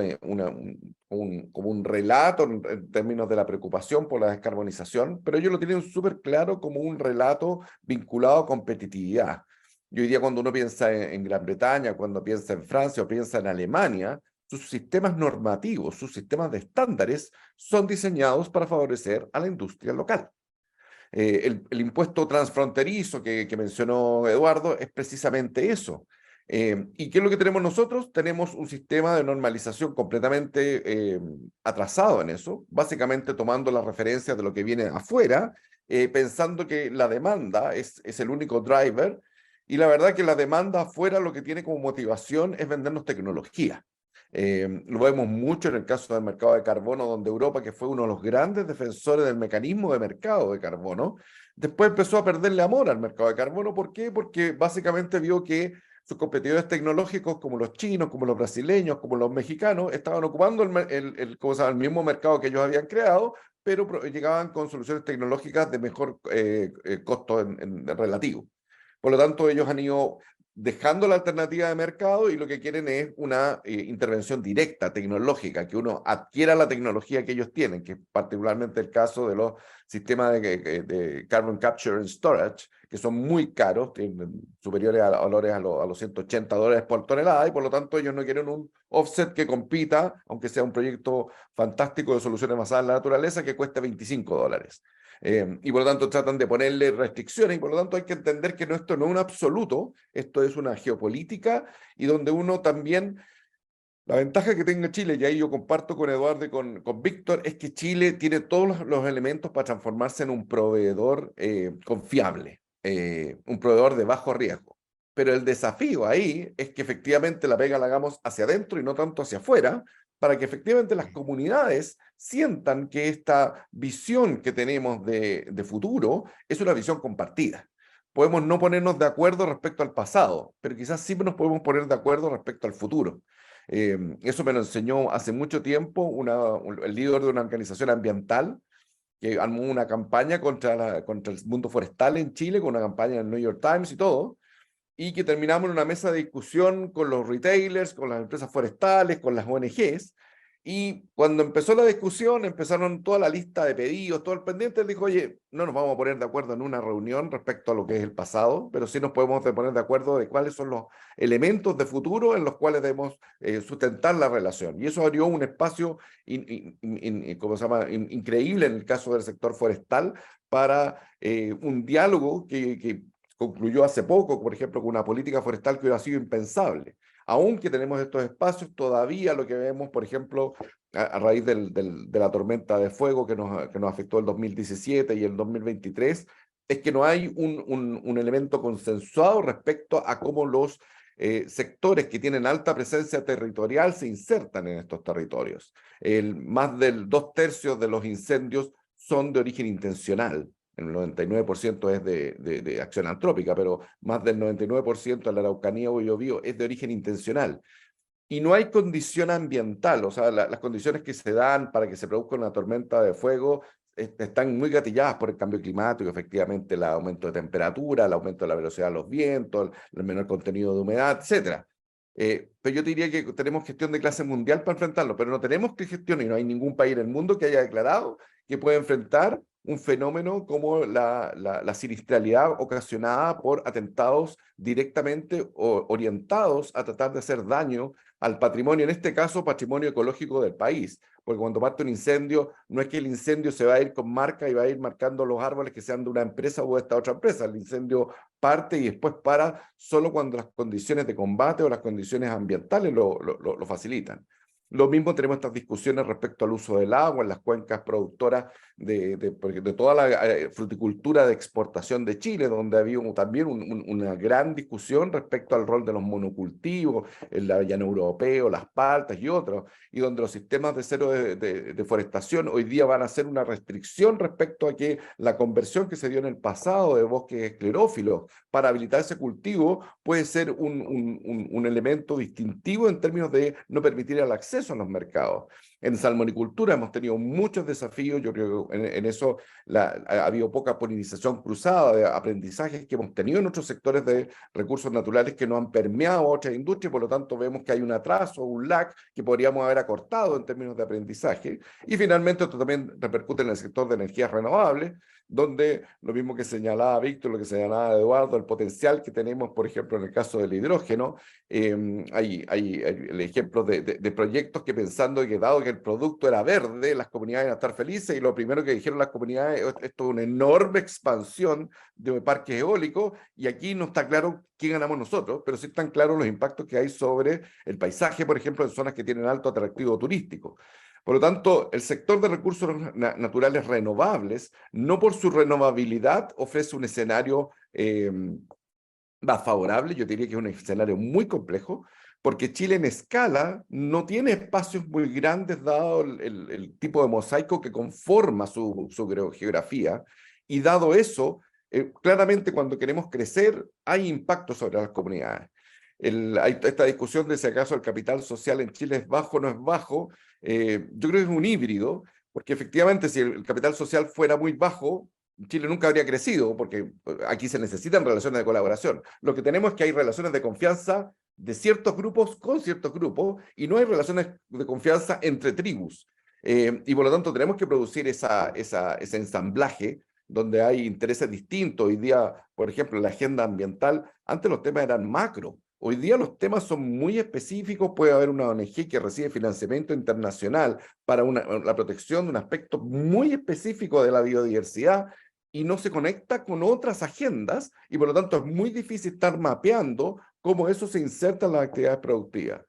como un relato en términos de la preocupación por la descarbonización, pero ellos lo tienen súper claro como un relato vinculado a competitividad. Y hoy día cuando uno piensa en Gran Bretaña, cuando piensa en Francia o piensa en Alemania, sus sistemas normativos, sus sistemas de estándares son diseñados para favorecer a la industria local. El impuesto transfronterizo que mencionó Eduardo es precisamente eso. ¿Y qué es lo que tenemos nosotros? Tenemos un sistema de normalización completamente atrasado en eso, básicamente tomando las referencias de lo que viene afuera, pensando que la demanda es el único driver, y la verdad que la demanda afuera lo que tiene como motivación es vendernos tecnología. Lo vemos mucho en el caso del mercado de carbono, donde Europa, que fue uno de los grandes defensores del mecanismo de mercado de carbono, después empezó a perderle amor al mercado de carbono. ¿Por qué? Porque básicamente vio que sus competidores tecnológicos, como los chinos, como los brasileños, como los mexicanos, estaban ocupando ¿cómo se llama? El mismo mercado que ellos habían creado, pero llegaban con soluciones tecnológicas de mejor costo en relativo. Por lo tanto, ellos han ido dejando la alternativa de mercado y lo que quieren es una intervención directa, tecnológica, que uno adquiera la tecnología que ellos tienen, que es particularmente el caso de los sistemas de Carbon Capture and Storage, que son muy caros, superiores a valores a los $180 por tonelada, y por lo tanto ellos no quieren un offset que compita, aunque sea un proyecto fantástico de soluciones basadas en la naturaleza, que cueste $25. Y por lo tanto tratan de ponerle restricciones, y por lo tanto hay que entender que esto no es un absoluto, esto es una geopolítica, y donde uno también, la ventaja que tenga Chile, y ahí yo comparto con Eduardo y con Víctor, es que Chile tiene todos los elementos para transformarse en un proveedor confiable, un proveedor de bajo riesgo. Pero el desafío ahí es que efectivamente la pega la hagamos hacia adentro y no tanto hacia afuera, para que efectivamente las comunidades sientan que esta visión que tenemos de futuro es una visión compartida. Podemos no ponernos de acuerdo respecto al pasado, pero quizás sí nos podemos poner de acuerdo respecto al futuro. Eso me lo enseñó hace mucho tiempo el líder de una organización ambiental que armó una campaña contra el mundo forestal en Chile, con una campaña en el New York Times y todo, y que terminamos en una mesa de discusión con los retailers, con las empresas forestales, con las ONGs, y cuando empezó la discusión, empezaron toda la lista de pedidos, todo el pendiente, él dijo, oye, no nos vamos a poner de acuerdo en una reunión respecto a lo que es el pasado, pero sí nos podemos poner de acuerdo de cuáles son los elementos de futuro en los cuales debemos sustentar la relación. Y eso abrió un espacio ¿cómo se llama? Increíble en el caso del sector forestal para un diálogo que concluyó hace poco, por ejemplo, con una política forestal que hubiera sido impensable. Aunque tenemos estos espacios, todavía lo que vemos, por ejemplo, a raíz de la tormenta de fuego que nos afectó el 2017 y el 2023, es que no hay un elemento consensuado respecto a cómo los sectores que tienen alta presencia territorial se insertan en estos territorios. Más del 2/3 de los incendios son de origen intencional. El 99% es de acción antrópica, pero más del 99% de la Araucanía o Biobío es de origen intencional. Y no hay condición ambiental, o sea, las condiciones que se dan para que se produzca una tormenta de fuego están muy gatilladas por el cambio climático, efectivamente el aumento de temperatura, el aumento de la velocidad de los vientos, el menor contenido de humedad, etc. Pero yo te diría que tenemos gestión de clase mundial para enfrentarlo, pero no tenemos que gestión y no hay ningún país en el mundo que haya declarado que puede enfrentar un fenómeno como la sinistralidad ocasionada por atentados directamente orientados a tratar de hacer daño al patrimonio, en este caso patrimonio ecológico del país, porque cuando parte un incendio, no es que el incendio se va a ir con marca y va a ir marcando los árboles que sean de una empresa o de esta otra empresa, el incendio parte y después para solo cuando las condiciones de combate o las condiciones ambientales lo facilitan. Lo mismo tenemos estas discusiones respecto al uso del agua en las cuencas productoras de toda la fruticultura de exportación de Chile, donde había también una gran discusión respecto al rol de los monocultivos, el avellano europeo, las paltas y otros, y donde los sistemas de cero de deforestación hoy día van a ser una restricción respecto a que la conversión que se dio en el pasado de bosques esclerófilos para habilitar ese cultivo puede ser un elemento distintivo en términos de no permitir el acceso a los mercados. En salmonicultura hemos tenido muchos desafíos, yo creo que en eso ha habido poca polinización cruzada de aprendizajes que hemos tenido en otros sectores de recursos naturales que no han permeado a otras industrias, por lo tanto vemos que hay un atraso, un lag que podríamos haber acortado en términos de aprendizaje. Y finalmente esto también repercute en el sector de energías renovables, donde lo mismo que señalaba Víctor, lo que señalaba Eduardo, el potencial que tenemos, por ejemplo, en el caso del hidrógeno, hay el ejemplo de proyectos que pensando que dado que el producto era verde, las comunidades iban a estar felices, y lo primero que dijeron las comunidades, esto es una enorme expansión de parques eólicos, y aquí no está claro quién ganamos nosotros, pero sí están claros los impactos que hay sobre el paisaje, por ejemplo, en zonas que tienen alto atractivo turístico. Por lo tanto, el sector de recursos naturales renovables, no por su renovabilidad, ofrece un escenario más favorable. Yo diría que es un escenario muy complejo, porque Chile en escala no tiene espacios muy grandes dado el tipo de mosaico que conforma su geografía, y dado eso, claramente cuando queremos crecer hay impacto sobre las comunidades. Hay esta discusión de si acaso el capital social en Chile es bajo o no es bajo. Yo creo que es un híbrido, porque efectivamente si el capital social fuera muy bajo, Chile nunca habría crecido, porque aquí se necesitan relaciones de colaboración. Lo que tenemos es que hay relaciones de confianza de ciertos grupos con ciertos grupos, y no hay relaciones de confianza entre tribus. Y por lo tanto tenemos que producir ese ensamblaje donde hay intereses distintos. Hoy día, por ejemplo, en la agenda ambiental, antes los temas eran macro. Hoy día los temas son muy específicos. Puede haber una ONG que recibe financiamiento internacional para la protección de un aspecto muy específico de la biodiversidad y no se conecta con otras agendas, y por lo tanto es muy difícil estar mapeando cómo eso se inserta en las actividades productivas.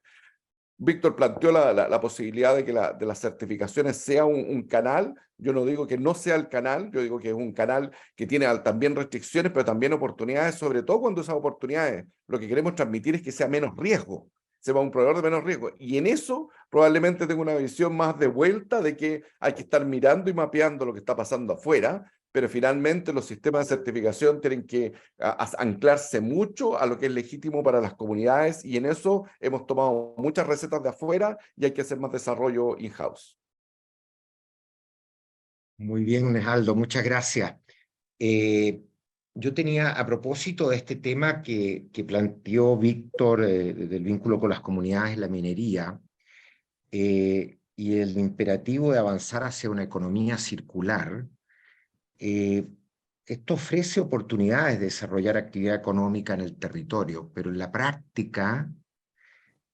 Víctor planteó la posibilidad de que de las certificaciones sea un canal. Yo no digo que no sea el canal, yo digo que es un canal que tiene también restricciones, pero también oportunidades, sobre todo cuando esas oportunidades lo que queremos transmitir es que sea menos riesgo, sea un proveedor de menos riesgo. Y en eso probablemente tengo una visión más de vuelta de que hay que estar mirando y mapeando lo que está pasando afuera, pero finalmente los sistemas de certificación tienen que anclarse mucho a lo que es legítimo para las comunidades, y en eso hemos tomado muchas recetas de afuera y hay que hacer más desarrollo in-house. Muy bien, Aldo, muchas gracias. Yo tenía, a propósito de este tema que planteó Víctor, del vínculo con las comunidades en la minería, y el imperativo de avanzar hacia una economía circular, esto ofrece oportunidades de desarrollar actividad económica en el territorio, pero en la práctica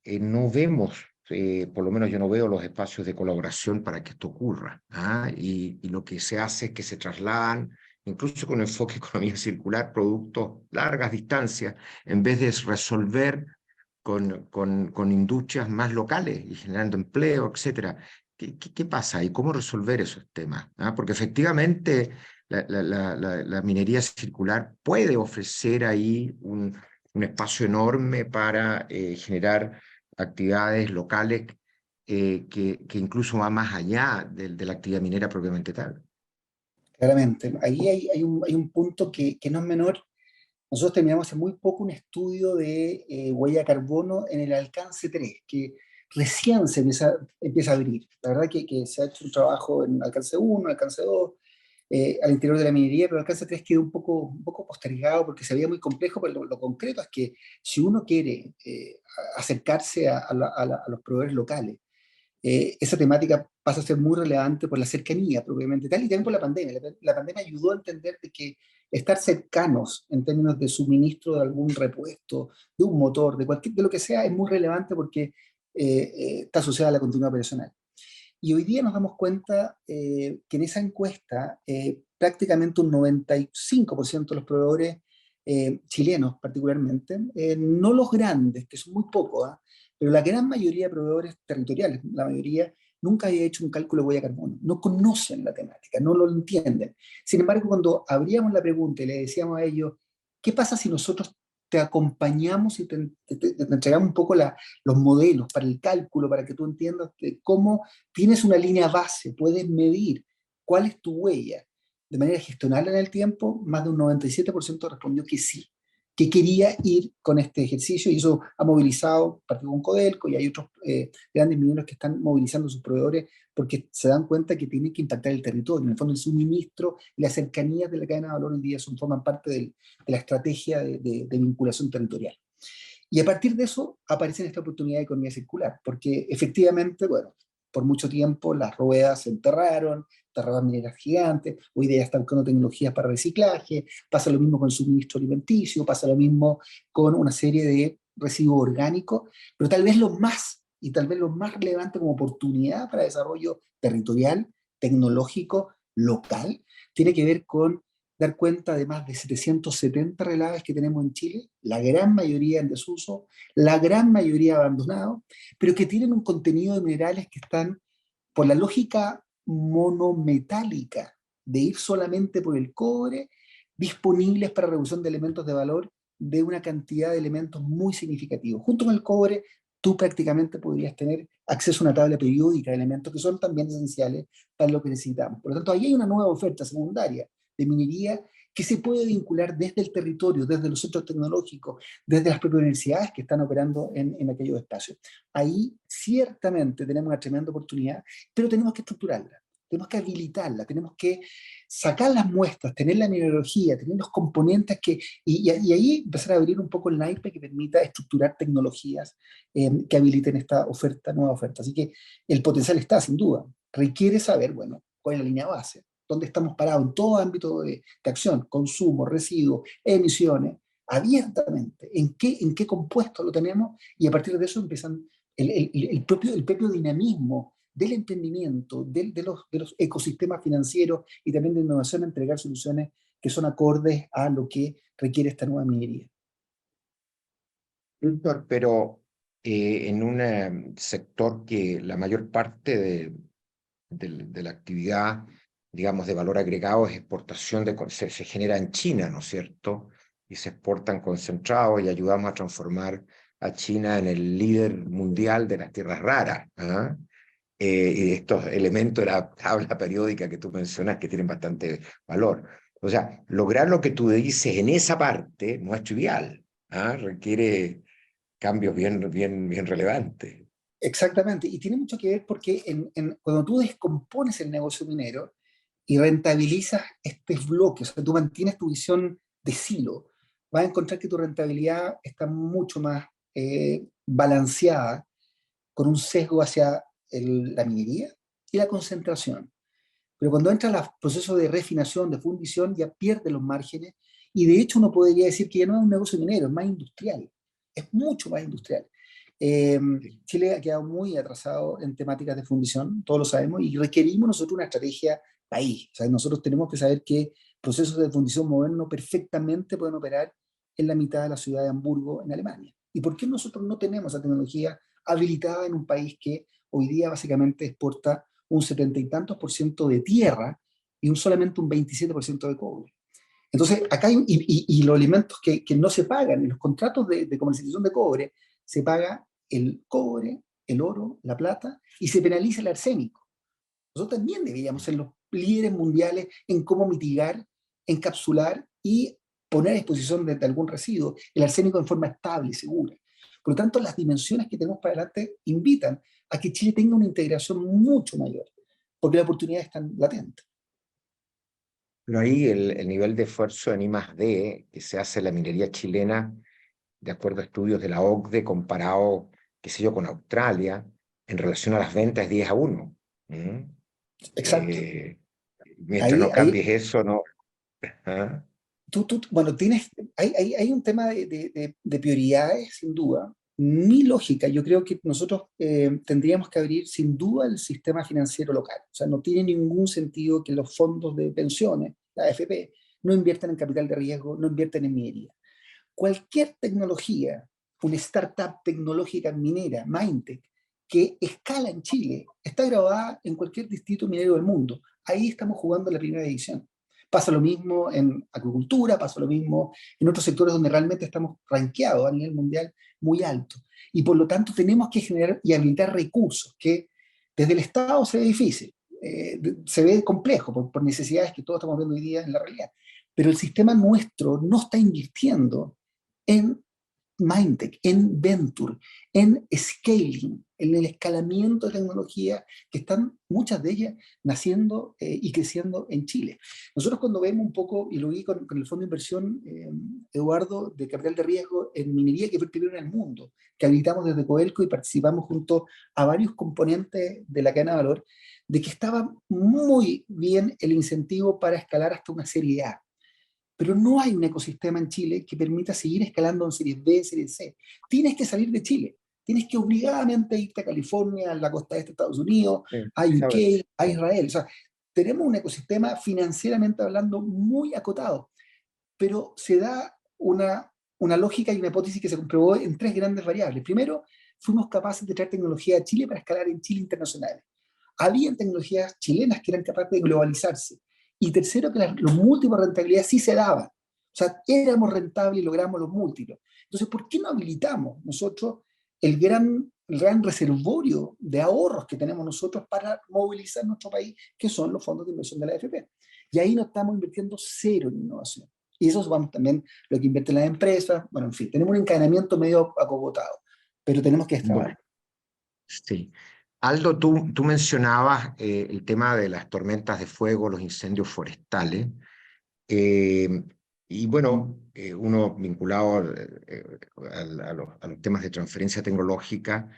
no vemos, por lo menos yo no veo los espacios de colaboración para que esto ocurra, ¿ah? Y lo que se hace es que se trasladan, incluso con enfoque economía circular, productos largas distancias, en vez de resolver con industrias más locales y generando empleo, etc. ¿Qué pasa ahí? ¿Cómo resolver esos temas? ¿Ah? Porque efectivamente la minería circular puede ofrecer ahí un espacio enorme para generar actividades locales que incluso va más allá de la actividad minera propiamente tal. Claramente. Ahí hay un punto que no es menor. Nosotros terminamos hace muy poco un estudio de huella de carbono en el alcance 3, que recién se empieza a abrir. La verdad que se ha hecho un trabajo en alcance 1, alcance 2, al interior de la minería, pero el alcance 3 quedó un poco postergado porque se veía muy complejo, pero lo concreto es que si uno quiere acercarse a los proveedores locales, esa temática pasa a ser muy relevante por la cercanía propiamente tal, y también por la pandemia. La pandemia ayudó a entender de que estar cercanos en términos de suministro de algún repuesto, de un motor, de lo que sea, es muy relevante porque está asociada a la continuidad operacional. Y hoy día nos damos cuenta que en esa encuesta prácticamente un 95% de los proveedores chilenos particularmente, no los grandes, que son muy pocos, pero la gran mayoría de proveedores territoriales, la mayoría, nunca había hecho un cálculo de huella de carbono, no conocen la temática, no lo entienden. Sin embargo, cuando abríamos la pregunta y le decíamos a ellos, ¿qué pasa si nosotros te acompañamos y te entregamos un poco los modelos para el cálculo, para que tú entiendas cómo tienes una línea base, puedes medir cuál es tu huella de manera gestionable en el tiempo? Más de un 97% respondió que sí, que quería ir con este ejercicio, y eso ha movilizado, partido con Codelco, y hay otros grandes mineros que están movilizando sus proveedores porque se dan cuenta que tienen que impactar el territorio. En el fondo, el suministro y las cercanías de la cadena de valor hoy día forman parte de la estrategia de vinculación territorial. Y a partir de eso aparece esta oportunidad de economía circular, porque efectivamente, bueno, por mucho tiempo las ruedas se enterraron mineras gigantes, hoy día están buscando tecnologías para reciclaje, pasa lo mismo con el suministro alimenticio, pasa lo mismo con una serie de residuos orgánicos, pero tal vez lo más, y tal vez lo más relevante como oportunidad para desarrollo territorial, tecnológico, local, tiene que ver con dar cuenta de más de 770 relaves que tenemos en Chile, la gran mayoría en desuso, la gran mayoría abandonados, pero que tienen un contenido de minerales que están, por la lógica monometálica de ir solamente por el cobre, disponibles para reducción de elementos de valor de una cantidad de elementos muy significativos. Junto con el cobre, tú prácticamente podrías tener acceso a una tabla periódica de elementos que son también esenciales para lo que necesitamos. Por lo tanto, ahí hay una nueva oferta secundaria de minería que se puede vincular desde el territorio, desde los centros tecnológicos, desde las propias universidades que están operando en aquellos espacios. Ahí ciertamente tenemos una tremenda oportunidad, pero tenemos que estructurarla, tenemos que habilitarla, tenemos que sacar las muestras, tener la mineralogía, tener los componentes y ahí empezar a abrir un poco el naipe que permita estructurar tecnologías que habiliten esta oferta, nueva oferta. Así que el potencial está, sin duda. Requiere saber, bueno, cuál es la línea base, dónde estamos parados en todo ámbito de acción, consumo, residuos, emisiones, abiertamente, en qué compuesto lo tenemos, y a partir de eso empiezan el propio dinamismo del emprendimiento, de los ecosistemas financieros y también de innovación a entregar soluciones que son acordes a lo que requiere esta nueva minería. Víctor, pero en un sector que la mayor parte de la actividad, digamos, de valor agregado es exportación, se genera en China, ¿no es cierto? Y se exportan concentrados y ayudamos a transformar a China en el líder mundial de las tierras raras. ¿Ah? Y estos elementos de la tabla periódica que tú mencionas que tienen bastante valor. O sea, lograr lo que tú dices en esa parte no es trivial. ¿Ah? Requiere cambios bien relevantes. Exactamente, y tiene mucho que ver porque cuando tú descompones el negocio minero y rentabilizas estos bloques, o sea, tú mantienes tu visión de silo, vas a encontrar que tu rentabilidad está mucho más balanceada, con un sesgo hacia la minería y la concentración. Pero cuando entra el proceso de refinación, de fundición, ya pierde los márgenes, y de hecho uno podría decir que ya no es un negocio minero, es más industrial, es mucho más industrial. Chile ha quedado muy atrasado en temáticas de fundición, todos lo sabemos, y requerimos nosotros una estrategia país. O sea, nosotros tenemos que saber que procesos de fundición modernos perfectamente pueden operar en la mitad de la ciudad de Hamburgo, en Alemania. ¿Y por qué nosotros no tenemos esa tecnología habilitada en un país que hoy día básicamente exporta un 70 y tantos % de tierra y solamente un 27% de cobre? Entonces, acá hay, y los alimentos que no se pagan, en los contratos de comercialización de cobre, se paga el cobre, el oro, la plata, y se penaliza el arsénico. Nosotros también deberíamos ser los líderes mundiales en cómo mitigar, encapsular y poner a disposición de algún residuo el arsénico en forma estable y segura. Por lo tanto, las dimensiones que tenemos para adelante invitan a que Chile tenga una integración mucho mayor, porque la oportunidad es tan latente. Pero ahí el nivel de esfuerzo en I+D que se hace en la minería chilena, de acuerdo a estudios de la OCDE, comparado, qué sé yo, con Australia, en relación a las ventas es 10-1. Exacto. Mientras no cambies eso, no. ¿Ah? Bueno, hay un tema de prioridades, sin duda. Mi lógica, yo creo que nosotros tendríamos que abrir sin duda el sistema financiero local. O sea, no tiene ningún sentido que los fondos de pensiones, la AFP, no inviertan en capital de riesgo, no inviertan en minería. Cualquier tecnología una startup tecnológica minera, Mindtech, que escala en Chile, está grabada en cualquier distrito minero del mundo. Ahí estamos jugando la primera división. Pasa lo mismo en agricultura, pasa lo mismo en otros sectores donde realmente estamos rankeados a nivel mundial muy alto. Y por lo tanto tenemos que generar y habilitar recursos que desde el Estado se ve difícil, se ve complejo por necesidades que todos estamos viendo hoy día en la realidad. Pero el sistema nuestro no está invirtiendo en Mindtech, en Venture, en Scaling, en el escalamiento de tecnología que están muchas de ellas naciendo y creciendo en Chile. Nosotros cuando vemos un poco, y lo vi con el fondo de inversión, Eduardo, de capital de riesgo en minería, que fue el primero en el mundo, que habilitamos desde Codelco y participamos junto a varios componentes de la cadena de valor, de que estaba muy bien el incentivo para escalar hasta una serie A. Pero no hay un ecosistema en Chile que permita seguir escalando en series B, series C. Tienes que salir de Chile. Tienes que obligadamente irte a California, a la costa este de Estados Unidos, a UK, a Israel. O sea, tenemos un ecosistema financieramente hablando muy acotado, pero se da una lógica y una hipótesis que se comprobó en tres grandes variables. Primero, fuimos capaces de traer tecnología a Chile para escalar en Chile internacional. Habían tecnologías chilenas que eran capaces de globalizarse. Y tercero, que los múltiplos de rentabilidad sí se daban. O sea, éramos rentables y logramos los múltiplos. Entonces, ¿por qué no habilitamos nosotros el gran reservorio de ahorros que tenemos nosotros para movilizar nuestro país, que son los fondos de inversión de la AFP? Y ahí no estamos invirtiendo cero en innovación. Y eso vamos también lo que invierten las empresas. Bueno, en fin, tenemos un encadenamiento medio acogotado, pero tenemos que destrabar. Bueno, sí. Aldo, tú mencionabas el tema de las tormentas de fuego, los incendios forestales. Y bueno, uno vinculado a los temas de transferencia tecnológica,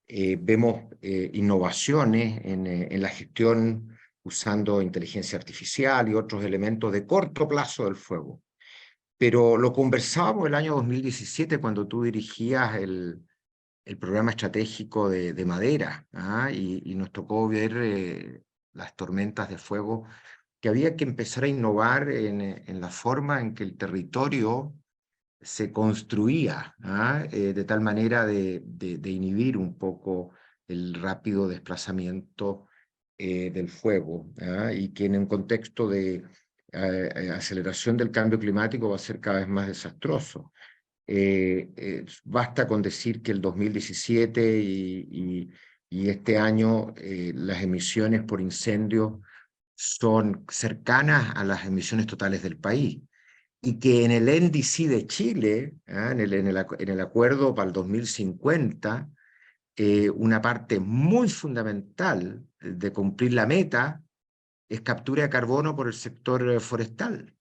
vemos innovaciones en la gestión usando inteligencia artificial y otros elementos de corto plazo del fuego. Pero lo conversábamos el año 2017 cuando tú dirigías el programa estratégico de madera, y nos tocó ver las tormentas de fuego, que había que empezar a innovar en la forma en que el territorio se construía, de tal manera de inhibir un poco el rápido desplazamiento del fuego, y que en un contexto de aceleración del cambio climático va a ser cada vez más desastroso. Basta con decir que el 2017 y este año las emisiones por incendio son cercanas a las emisiones totales del país, y que en el NDC de Chile, en el acuerdo para el 2050, una parte muy fundamental de cumplir la meta es captura de carbono por el sector forestal.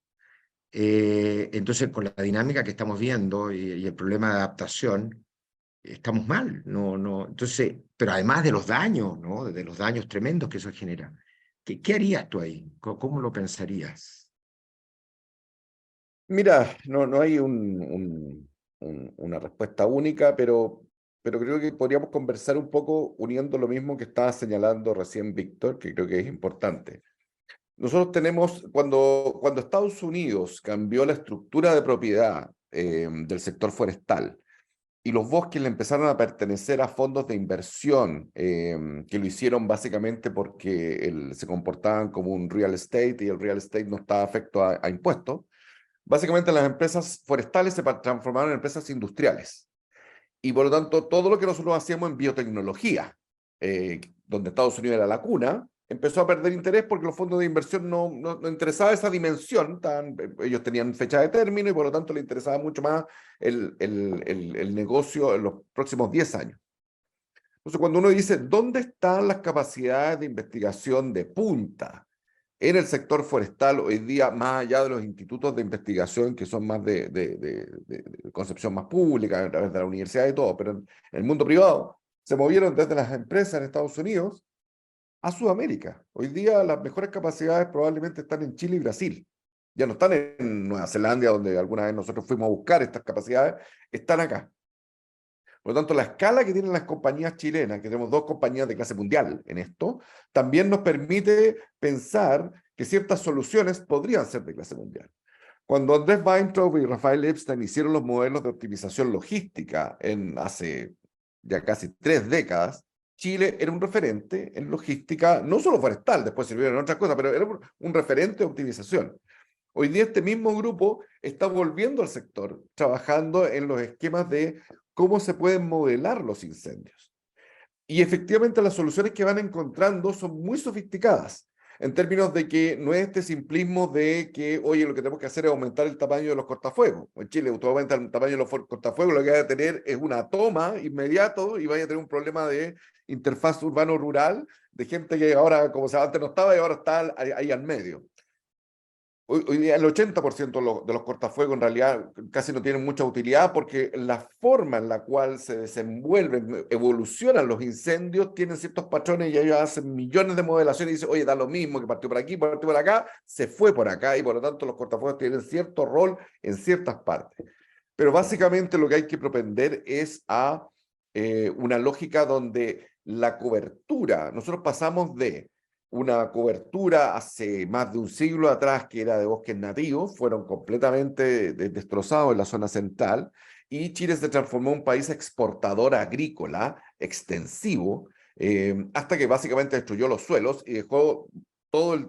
Entonces, con la dinámica que estamos viendo y el problema de adaptación, estamos mal. Entonces, pero además de los daños, ¿no? De los daños tremendos que eso genera. ¿Qué harías tú ahí? ¿Cómo lo pensarías? Mira, no hay una respuesta única, pero creo que podríamos conversar un poco uniendo lo mismo que estaba señalando recién Víctor, que creo que es importante. Nosotros tenemos, cuando Estados Unidos cambió la estructura de propiedad del sector forestal y los bosques le empezaron a pertenecer a fondos de inversión, que lo hicieron básicamente porque se comportaban como un real estate y el real estate no estaba afecto a impuestos. Básicamente las empresas forestales se transformaron en empresas industriales. Y por lo tanto, todo lo que nosotros hacíamos en biotecnología, donde Estados Unidos era la cuna, empezó a perder interés porque los fondos de inversión no interesaba esa dimensión. Ellos tenían fecha de término y por lo tanto les interesaba mucho más el negocio en los próximos 10 años. Entonces, cuando uno dice, ¿dónde están las capacidades de investigación de punta en el sector forestal hoy día, más allá de los institutos de investigación que son más de concepción más pública, a través de la universidad y todo, pero en el mundo privado, se movieron desde las empresas en Estados Unidos a Sudamérica? Hoy día las mejores capacidades probablemente están en Chile y Brasil. Ya no están en Nueva Zelanda, donde alguna vez nosotros fuimos a buscar estas capacidades, están acá. Por lo tanto, la escala que tienen las compañías chilenas, que tenemos 2 compañías de clase mundial en esto, también nos permite pensar que ciertas soluciones podrían ser de clase mundial. Cuando Andrés Weintraub y Rafael Epstein hicieron los modelos de optimización logística hace ya casi 3 décadas, Chile era un referente en logística, no solo forestal, después sirvieron otras cosas, pero era un referente de optimización. Hoy día este mismo grupo está volviendo al sector, trabajando en los esquemas de cómo se pueden modelar los incendios. Y efectivamente las soluciones que van encontrando son muy sofisticadas, en términos de que no es este simplismo de que, oye, lo que tenemos que hacer es aumentar el tamaño de los cortafuegos. En Chile, tú aumentas el tamaño de los cortafuegos, lo que vas a tener es una toma inmediato y vaya a tener un problema de interfaz urbano-rural, de gente que ahora, como antes no estaba y ahora está ahí al medio. Hoy día el 80% de los cortafuegos en realidad casi no tienen mucha utilidad porque la forma en la cual se desenvuelven, evolucionan los incendios, tienen ciertos patrones y ellos hacen millones de modelaciones y dicen, oye, da lo mismo que partió por aquí, partió por acá, se fue por acá y por lo tanto los cortafuegos tienen cierto rol en ciertas partes. Pero básicamente lo que hay que propender es a una lógica donde la cobertura, nosotros pasamos de una cobertura hace más de un siglo atrás que era de bosques nativos, fueron completamente destrozados en la zona central y Chile se transformó en un país exportador agrícola extensivo hasta que básicamente destruyó los suelos y dejó todo el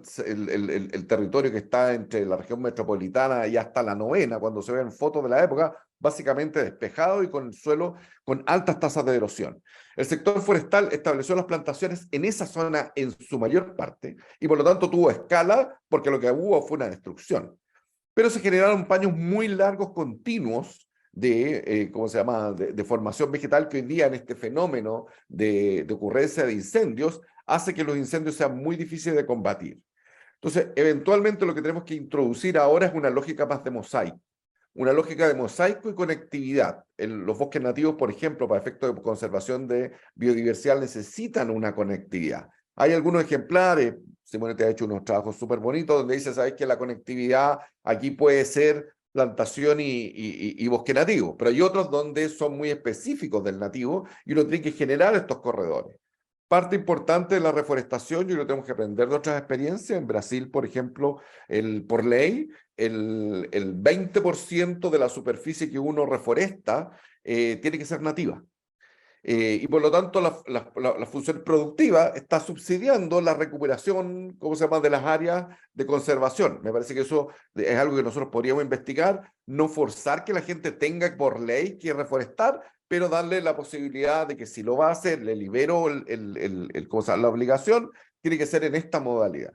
territorio que está entre la región metropolitana y hasta la novena, cuando se ven fotos de la época, básicamente despejado y con el suelo con altas tasas de erosión. El sector forestal estableció las plantaciones en esa zona en su mayor parte y por lo tanto tuvo escala porque lo que hubo fue una destrucción. Pero se generaron paños muy largos continuos de, ¿cómo se llama?, de formación vegetal que hoy día en este fenómeno de ocurrencia de incendios hace que los incendios sean muy difíciles de combatir. Entonces, eventualmente lo que tenemos que introducir ahora es una lógica más de mosaico. Una lógica de mosaico y conectividad. Los bosques nativos, por ejemplo, para efectos de conservación de biodiversidad, necesitan una conectividad. Hay algunos ejemplares, Simone te ha hecho unos trabajos súper bonitos, donde dice, ¿sabes que la conectividad aquí puede ser plantación y bosque nativo? Pero hay otros donde son muy específicos del nativo y uno tiene que generar estos corredores. Parte importante de la reforestación, y lo tenemos que aprender de otras experiencias. En Brasil, por ejemplo, por ley, el 20% de la superficie que uno reforesta tiene que ser nativa. Y por lo tanto, la función productiva está subsidiando la recuperación, ¿cómo se llama?, de las áreas de conservación. Me parece que eso es algo que nosotros podríamos investigar, no forzar que la gente tenga por ley que reforestar, pero darle la posibilidad de que si lo va a hacer, le libero la obligación, tiene que ser en esta modalidad.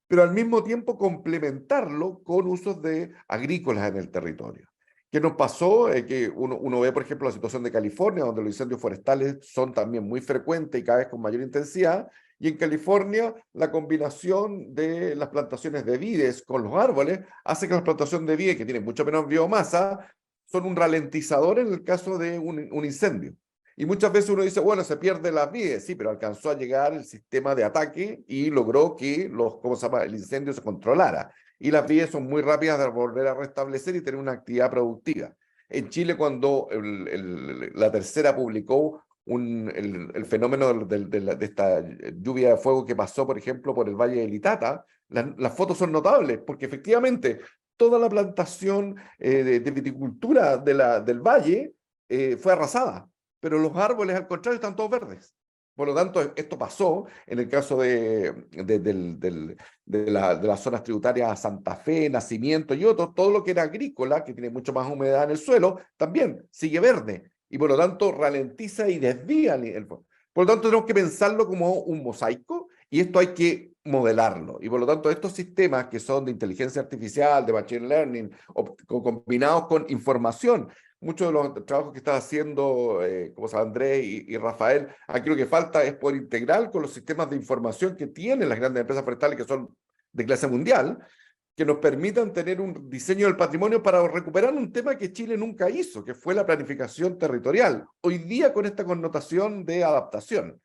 Pero al mismo tiempo complementarlo con usos agrícolas en el territorio. ¿Qué nos pasó? Que uno ve, por ejemplo, la situación de California, donde los incendios forestales son también muy frecuentes y cada vez con mayor intensidad, y en California la combinación de las plantaciones de vides con los árboles hace que las plantaciones de vides, que tienen mucha menos biomasa, son un ralentizador en el caso de un incendio. Y muchas veces uno dice, bueno, se pierde las vides, sí, pero alcanzó a llegar el sistema de ataque y logró que el incendio se controlara. Y las vides son muy rápidas de volver a restablecer y tener una actividad productiva. En Chile, cuando la tercera publicó el fenómeno de esta lluvia de fuego que pasó, por ejemplo, por el Valle del Itata, las fotos son notables, porque efectivamente toda la plantación de viticultura del valle fue arrasada, pero los árboles, al contrario, están todos verdes. Por lo tanto, esto pasó en el caso de las zonas tributarias Santa Fe, Nacimiento y otros, todo lo que era agrícola, que tiene mucho más humedad en el suelo, también sigue verde y por lo tanto ralentiza y desvía el fuego. Por lo tanto, tenemos que pensarlo como un mosaico y esto hay que modelarlo. Y por lo tanto, estos sistemas que son de inteligencia artificial, de machine learning, combinados con información, muchos de los trabajos que está haciendo como sabe Andrés y Rafael, aquí lo que falta es poder integrar con los sistemas de información que tienen las grandes empresas forestales que son de clase mundial, que nos permitan tener un diseño del patrimonio para recuperar un tema que Chile nunca hizo, que fue la planificación territorial. Hoy día con esta connotación de adaptación,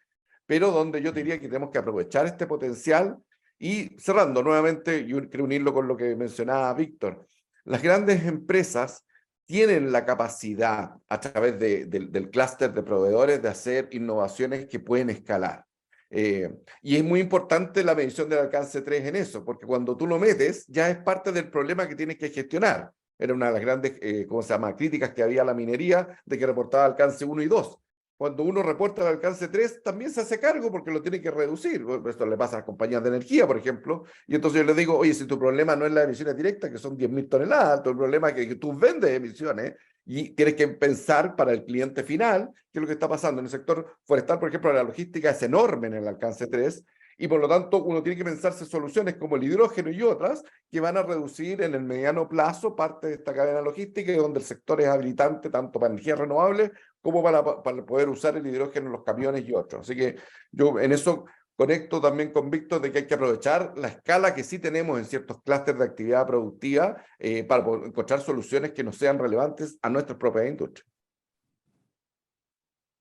pero donde yo diría que tenemos que aprovechar este potencial y cerrando nuevamente, yo quiero unirlo con lo que mencionaba Víctor, las grandes empresas tienen la capacidad a través del clúster de proveedores de hacer innovaciones que pueden escalar. Y es muy importante la medición del alcance 3 en eso, porque cuando tú lo metes, ya es parte del problema que tienes que gestionar. Era una de las grandes, ¿cómo se llama?, críticas que había a la minería, de que reportaba alcance 1 y 2. Cuando uno reporta el alcance 3, también se hace cargo porque lo tiene que reducir. Esto le pasa a las compañías de energía, por ejemplo. Y entonces yo les digo, oye, si tu problema no es las emisiones directas, que son 10.000 toneladas, tu problema es que tú vendes emisiones y tienes que pensar para el cliente final qué es lo que está pasando. En el sector forestal, por ejemplo, la logística es enorme en el alcance 3 y por lo tanto uno tiene que pensarse soluciones como el hidrógeno y otras que van a reducir en el mediano plazo parte de esta cadena logística y donde el sector es habilitante tanto para energías renovables como para poder usar el hidrógeno en los camiones y otros. Así que yo en eso conecto también con Víctor de que hay que aprovechar la escala que sí tenemos en ciertos clústeres de actividad productiva para encontrar soluciones que nos sean relevantes a nuestras propias industrias.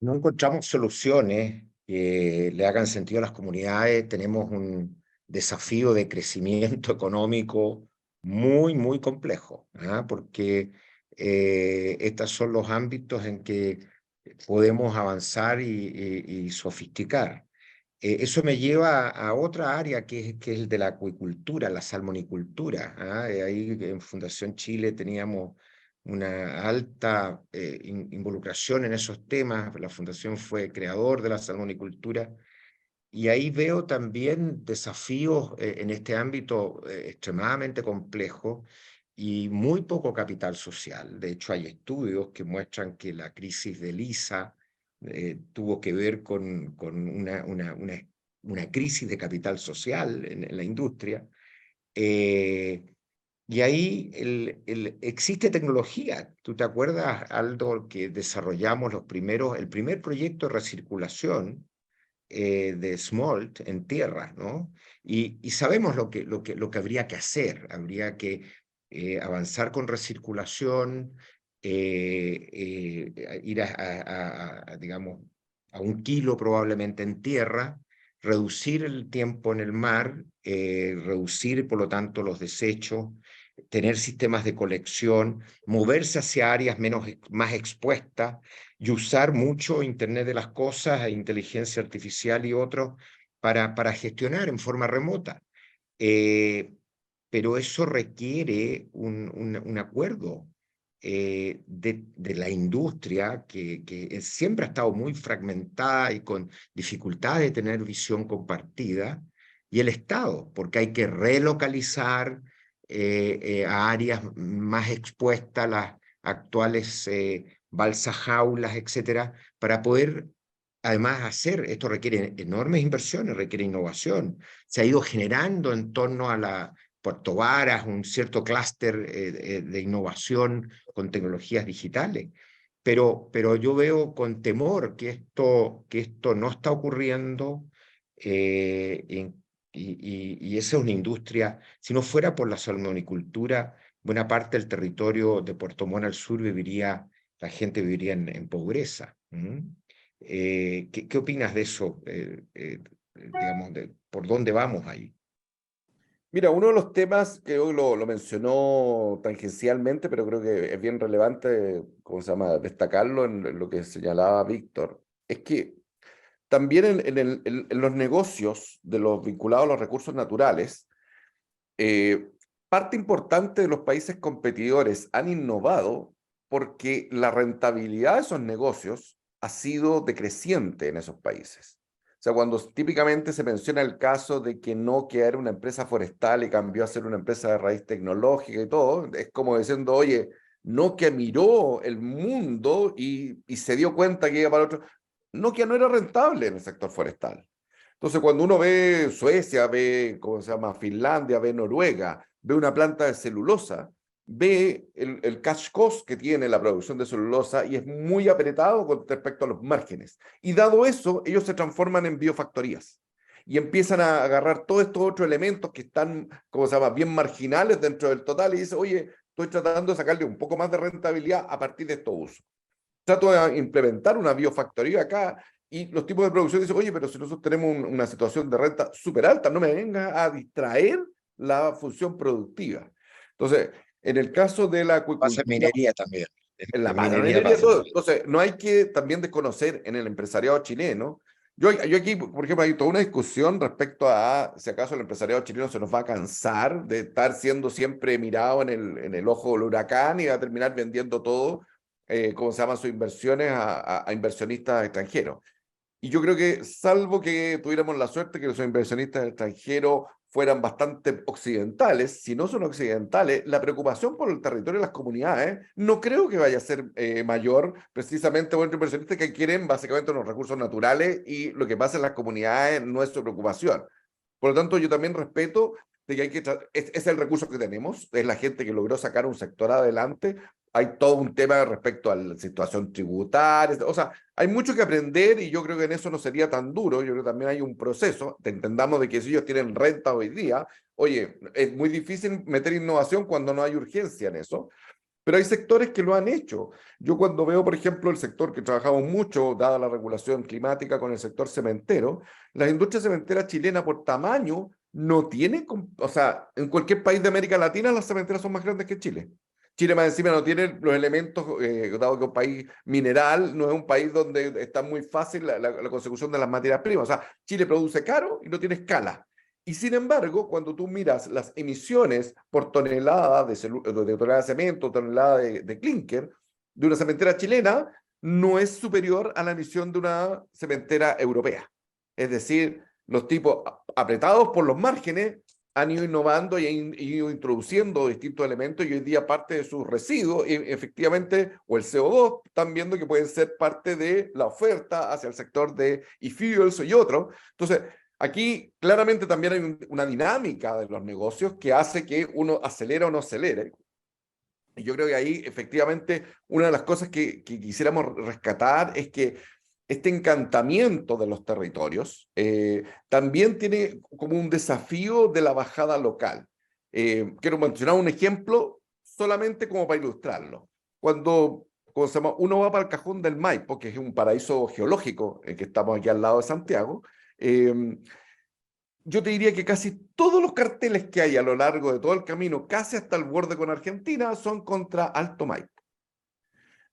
No encontramos soluciones que le hagan sentido a las comunidades. Tenemos un desafío de crecimiento económico muy, muy complejo, ¿ah? Porque estos son los ámbitos en que podemos avanzar y sofisticar. Eso me lleva a otra área que es el de la acuicultura, la salmonicultura, ¿ah? Ahí en Fundación Chile teníamos una alta involucración en esos temas. La Fundación fue creador de la salmonicultura y ahí veo también desafíos en este ámbito extremadamente complejos y muy poco capital social. De hecho, hay estudios que muestran que la crisis de Lisa tuvo que ver con una crisis de capital social en la industria. Y ahí existe tecnología. ¿Tú te acuerdas, Aldo, que desarrollamos el primer proyecto de recirculación de smolt en tierra, ¿no? Y sabemos lo que habría que hacer. Habría que avanzar con recirculación, ir digamos, a 1 kilo probablemente en tierra, reducir el tiempo en el mar, reducir, por lo tanto, los desechos, tener sistemas de colección, moverse hacia áreas más expuestas y usar mucho Internet de las Cosas e inteligencia artificial y otros para gestionar en forma remota. Pero eso requiere un acuerdo de la industria que siempre ha estado muy fragmentada y con dificultad de tener visión compartida, y el Estado, porque hay que relocalizar a áreas más expuestas a las actuales balsas jaulas, etcétera, para poder además hacer, esto requiere enormes inversiones, requiere innovación. Se ha ido generando en torno a la Puerto Varas un cierto clúster de innovación con tecnologías digitales. Pero yo veo con temor que esto no está ocurriendo y esa es una industria, si no fuera por la salmonicultura, buena parte del territorio de Puerto Montt al sur la gente viviría en pobreza. ¿Qué opinas de eso? Digamos, ¿por dónde vamos ahí? Mira, uno de los temas que hoy lo mencionó tangencialmente, pero creo que es bien relevante, ¿cómo se llama?, destacarlo en lo que señalaba Víctor, es que también en los negocios de los vinculados a los recursos naturales, parte importante de los países competidores han innovado porque la rentabilidad de esos negocios ha sido decreciente en esos países. O sea, cuando típicamente se menciona el caso de que Nokia era una empresa forestal y cambió a ser una empresa de raíz tecnológica y todo, es como diciendo, oye, Nokia miró el mundo y se dio cuenta que iba para otro. Nokia no era rentable en el sector forestal. Entonces, cuando uno ve Suecia, ve, ¿cómo se llama?, Finlandia, ve Noruega, ve una planta de celulosa, ve el cash cost que tiene la producción de celulosa y es muy apretado con respecto a los márgenes. Y dado eso, ellos se transforman en biofactorías y empiezan a agarrar todos estos otros elementos que están, ¿cómo se llama?, bien marginales dentro del total y dicen, oye, estoy tratando de sacarle un poco más de rentabilidad a partir de estos usos. Trato de implementar una biofactoría acá y los tipos de producción dicen, oye, pero si nosotros tenemos una situación de renta súper alta, no me venga a distraer la función productiva. Entonces, en el caso de la acuicultura... Pasa en minería también. En la minería minería pasa. todo. Entonces, no hay que también desconocer en el empresariado chileno Yo aquí, por ejemplo, hay toda una discusión respecto a si acaso el empresariado chileno se nos va a cansar de estar siendo siempre mirado en el ojo del huracán y va a terminar vendiendo todo, como se llaman sus inversiones, a inversionistas extranjeros. Y yo creo que, salvo que tuviéramos la suerte que los inversionistas extranjeros fueran bastante occidentales, si no son occidentales, la preocupación por el territorio y las comunidades no creo que vaya a ser mayor, precisamente por los inversionistas que quieren básicamente unos recursos naturales y lo que pasa en las comunidades no es su preocupación. Por lo tanto, yo también respeto de que hay que es el recurso que tenemos, es la gente que logró sacar un sector adelante. Hay todo un tema respecto a la situación tributaria, o sea, hay mucho que aprender y yo creo que en eso no sería tan duro. Yo creo que también hay un proceso, entendamos de que si ellos tienen renta hoy día, oye, es muy difícil meter innovación cuando no hay urgencia en eso, pero hay sectores que lo han hecho. Yo cuando veo, por ejemplo, el sector que trabajamos mucho, dada la regulación climática con el sector cementero, la industria cementera chilena por tamaño no tiene, o sea, en cualquier país de América Latina las cementeras son más grandes que Chile. Chile más encima no tiene los elementos, dado que es un país mineral, no es un país donde está muy fácil la consecución de las materias primas. O sea, Chile produce caro y no tiene escala. Y sin embargo, cuando tú miras las emisiones por tonelada de tonelada de cemento, tonelada de clinker, de una cementera chilena, no es superior a la emisión de una cementera europea. Es decir, los tipos apretados por los márgenes han ido innovando y han ido introduciendo distintos elementos y hoy día parte de sus residuos, efectivamente, o el CO2, están viendo que pueden ser parte de la oferta hacia el sector de e-fuels y otros. Entonces, aquí claramente también hay una dinámica de los negocios que hace que uno acelere o no acelere. Y yo creo que ahí, efectivamente, una de las cosas que quisiéramos rescatar es que este encantamiento de los territorios también tiene como un desafío de la bajada local. Quiero mencionar un ejemplo solamente como para ilustrarlo. Cuando uno va para el Cajón del Maipo, que es un paraíso geológico, que estamos aquí al lado de Santiago, yo te diría que casi todos los carteles que hay a lo largo de todo el camino, casi hasta el borde con Argentina, son contra Alto Maipo.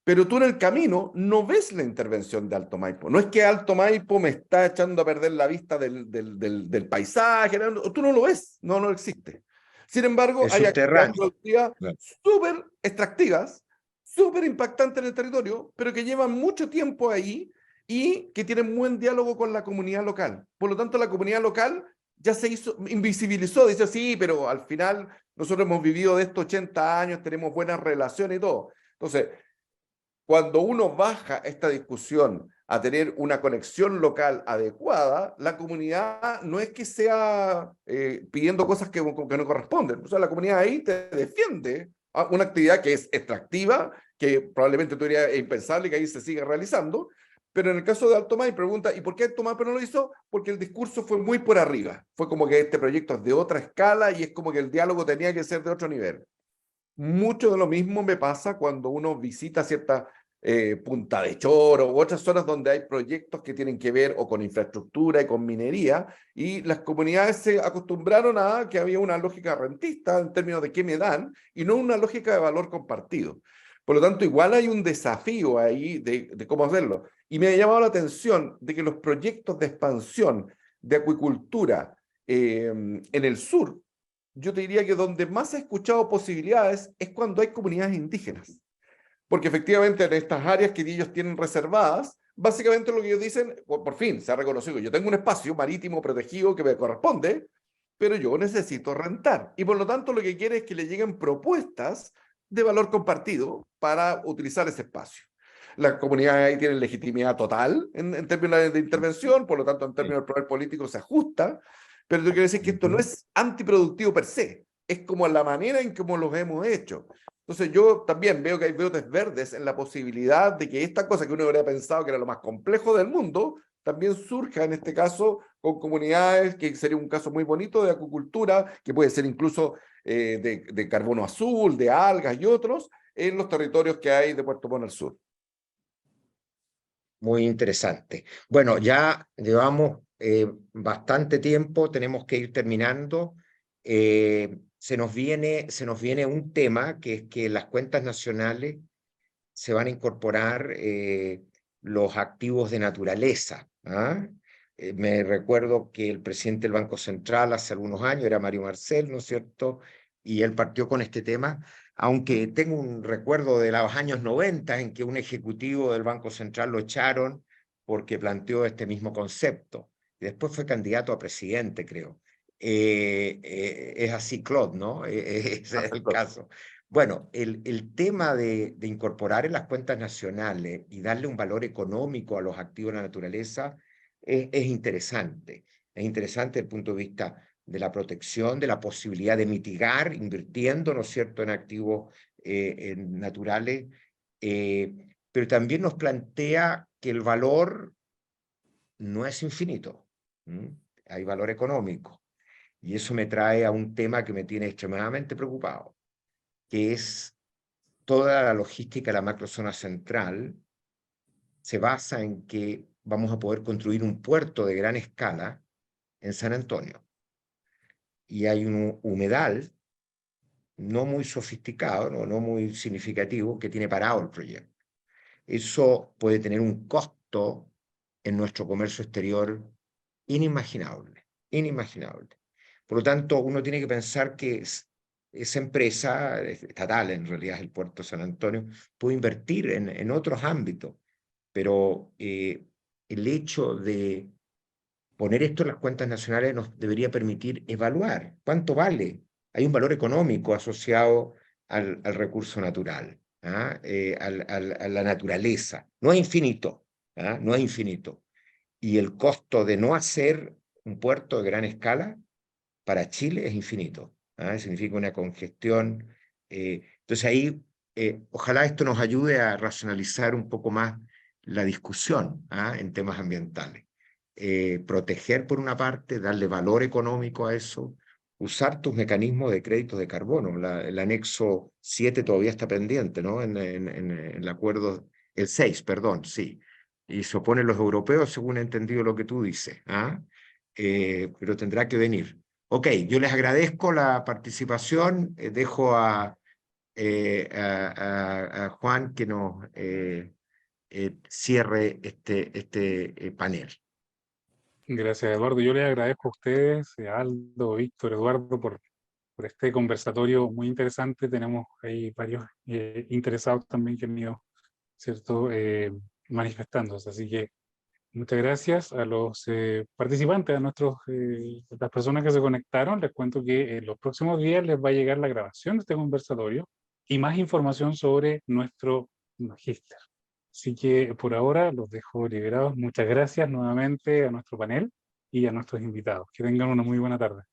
Pero tú en el camino no ves la intervención de Alto Maipo. No es que Alto Maipo me está echando a perder la vista del paisaje, tú no lo ves, no existe. Sin embargo, Es hay actividades subterráneo. productivas súper extractivas, súper impactantes en el territorio, pero que llevan mucho tiempo ahí y que tienen buen diálogo con la comunidad local. Por lo tanto, la comunidad local ya se invisibilizó, dice, sí, pero al final nosotros hemos vivido de estos 80 años, tenemos buenas relaciones y todo. Entonces, cuando uno baja esta discusión a tener una conexión local adecuada, la comunidad no es que sea pidiendo cosas que no corresponden. O sea, la comunidad ahí te defiende una actividad que es extractiva, que probablemente tú dirías impensable que ahí se siga realizando, pero en el caso de Alto Maipo pregunta, ¿y por qué Alto Maipo no lo hizo? Porque el discurso fue muy por arriba. Fue como que este proyecto es de otra escala y es como que el diálogo tenía que ser de otro nivel. Mucho de lo mismo me pasa cuando uno visita cierta Punta de Choro u otras zonas donde hay proyectos que tienen que ver o con infraestructura y con minería, y las comunidades se acostumbraron a que había una lógica rentista en términos de qué me dan y no una lógica de valor compartido. Por lo tanto, igual hay un desafío ahí de cómo hacerlo. Y me ha llamado la atención de que los proyectos de expansión de acuicultura en el sur, yo te diría que donde más he escuchado posibilidades es cuando hay comunidades indígenas. Porque efectivamente en estas áreas que ellos tienen reservadas, básicamente lo que ellos dicen, por fin se ha reconocido, yo tengo un espacio marítimo protegido que me corresponde, pero yo necesito rentar. Y por lo tanto lo que quiere es que le lleguen propuestas de valor compartido para utilizar ese espacio. Las comunidades ahí tienen legitimidad total en términos de intervención, por lo tanto en términos del poder político se ajusta, pero yo quiero decir que esto no es antiproductivo per se, es como la manera en cómo los hemos hecho. Entonces yo también veo que hay brotes verdes en la posibilidad de que esta cosa que uno habría pensado que era lo más complejo del mundo, también surja en este caso con comunidades, que sería un caso muy bonito de acuicultura, que puede ser incluso de carbono azul, de algas y otros, en los territorios que hay de Puerto Montt al sur. Muy interesante. Bueno, ya llevamos bastante tiempo, tenemos que ir terminando. Se nos viene un tema que es que las cuentas nacionales se van a incorporar los activos de naturaleza, ¿ah? Me recuerdo que el presidente del Banco Central hace algunos años era Mario Marcel, ¿no es cierto? Y él partió con este tema, aunque tengo un recuerdo de los años 90 en que un ejecutivo del Banco Central lo echaron porque planteó este mismo concepto. Y después fue candidato a presidente, creo. Es así, Claude, ¿no? Ese es el caso. Bueno, el tema de incorporar en las cuentas nacionales y darle un valor económico a los activos de la naturaleza es interesante. Es interesante desde el punto de vista de la protección, de la posibilidad de mitigar, invirtiendo, ¿no es cierto?, en activos naturales, pero también nos plantea que el valor no es infinito. Hay valor económico. Y eso me trae a un tema que me tiene extremadamente preocupado, que es toda la logística de la macrozona central se basa en que vamos a poder construir un puerto de gran escala en San Antonio. Y hay un humedal no muy sofisticado, no muy significativo, que tiene parado el proyecto. Eso puede tener un costo en nuestro comercio exterior inimaginable, inimaginable. Por lo tanto, uno tiene que pensar que esa empresa estatal, en realidad es el Puerto de San Antonio, puede invertir en otros ámbitos, pero el hecho de poner esto en las cuentas nacionales nos debería permitir evaluar cuánto vale. Hay un valor económico asociado al recurso natural, a la naturaleza. No es infinito, no es infinito. Y el costo de no hacer un puerto de gran escala para Chile es infinito. Significa una congestión. Entonces ahí, ojalá esto nos ayude a racionalizar un poco más la discusión en temas ambientales. Proteger por una parte, darle valor económico a eso, usar tus mecanismos de crédito de carbono. El anexo 7 todavía está pendiente, ¿no? En el acuerdo, el 6, perdón, sí. Y se oponen los europeos, según he entendido lo que tú dices, pero tendrá que venir. Ok, yo les agradezco la participación. Dejo a Juan que nos cierre este panel. Gracias, Eduardo. Yo les agradezco a ustedes, a Aldo, Víctor, Eduardo, por este conversatorio muy interesante. Tenemos ahí varios interesados también que han ido, ¿cierto?, manifestándose. Así que muchas gracias a los participantes, a las personas que se conectaron. Les cuento que en los próximos días les va a llegar la grabación de este conversatorio y más información sobre nuestro magíster. Así que por ahora los dejo liberados. Muchas gracias nuevamente a nuestro panel y a nuestros invitados. Que tengan una muy buena tarde.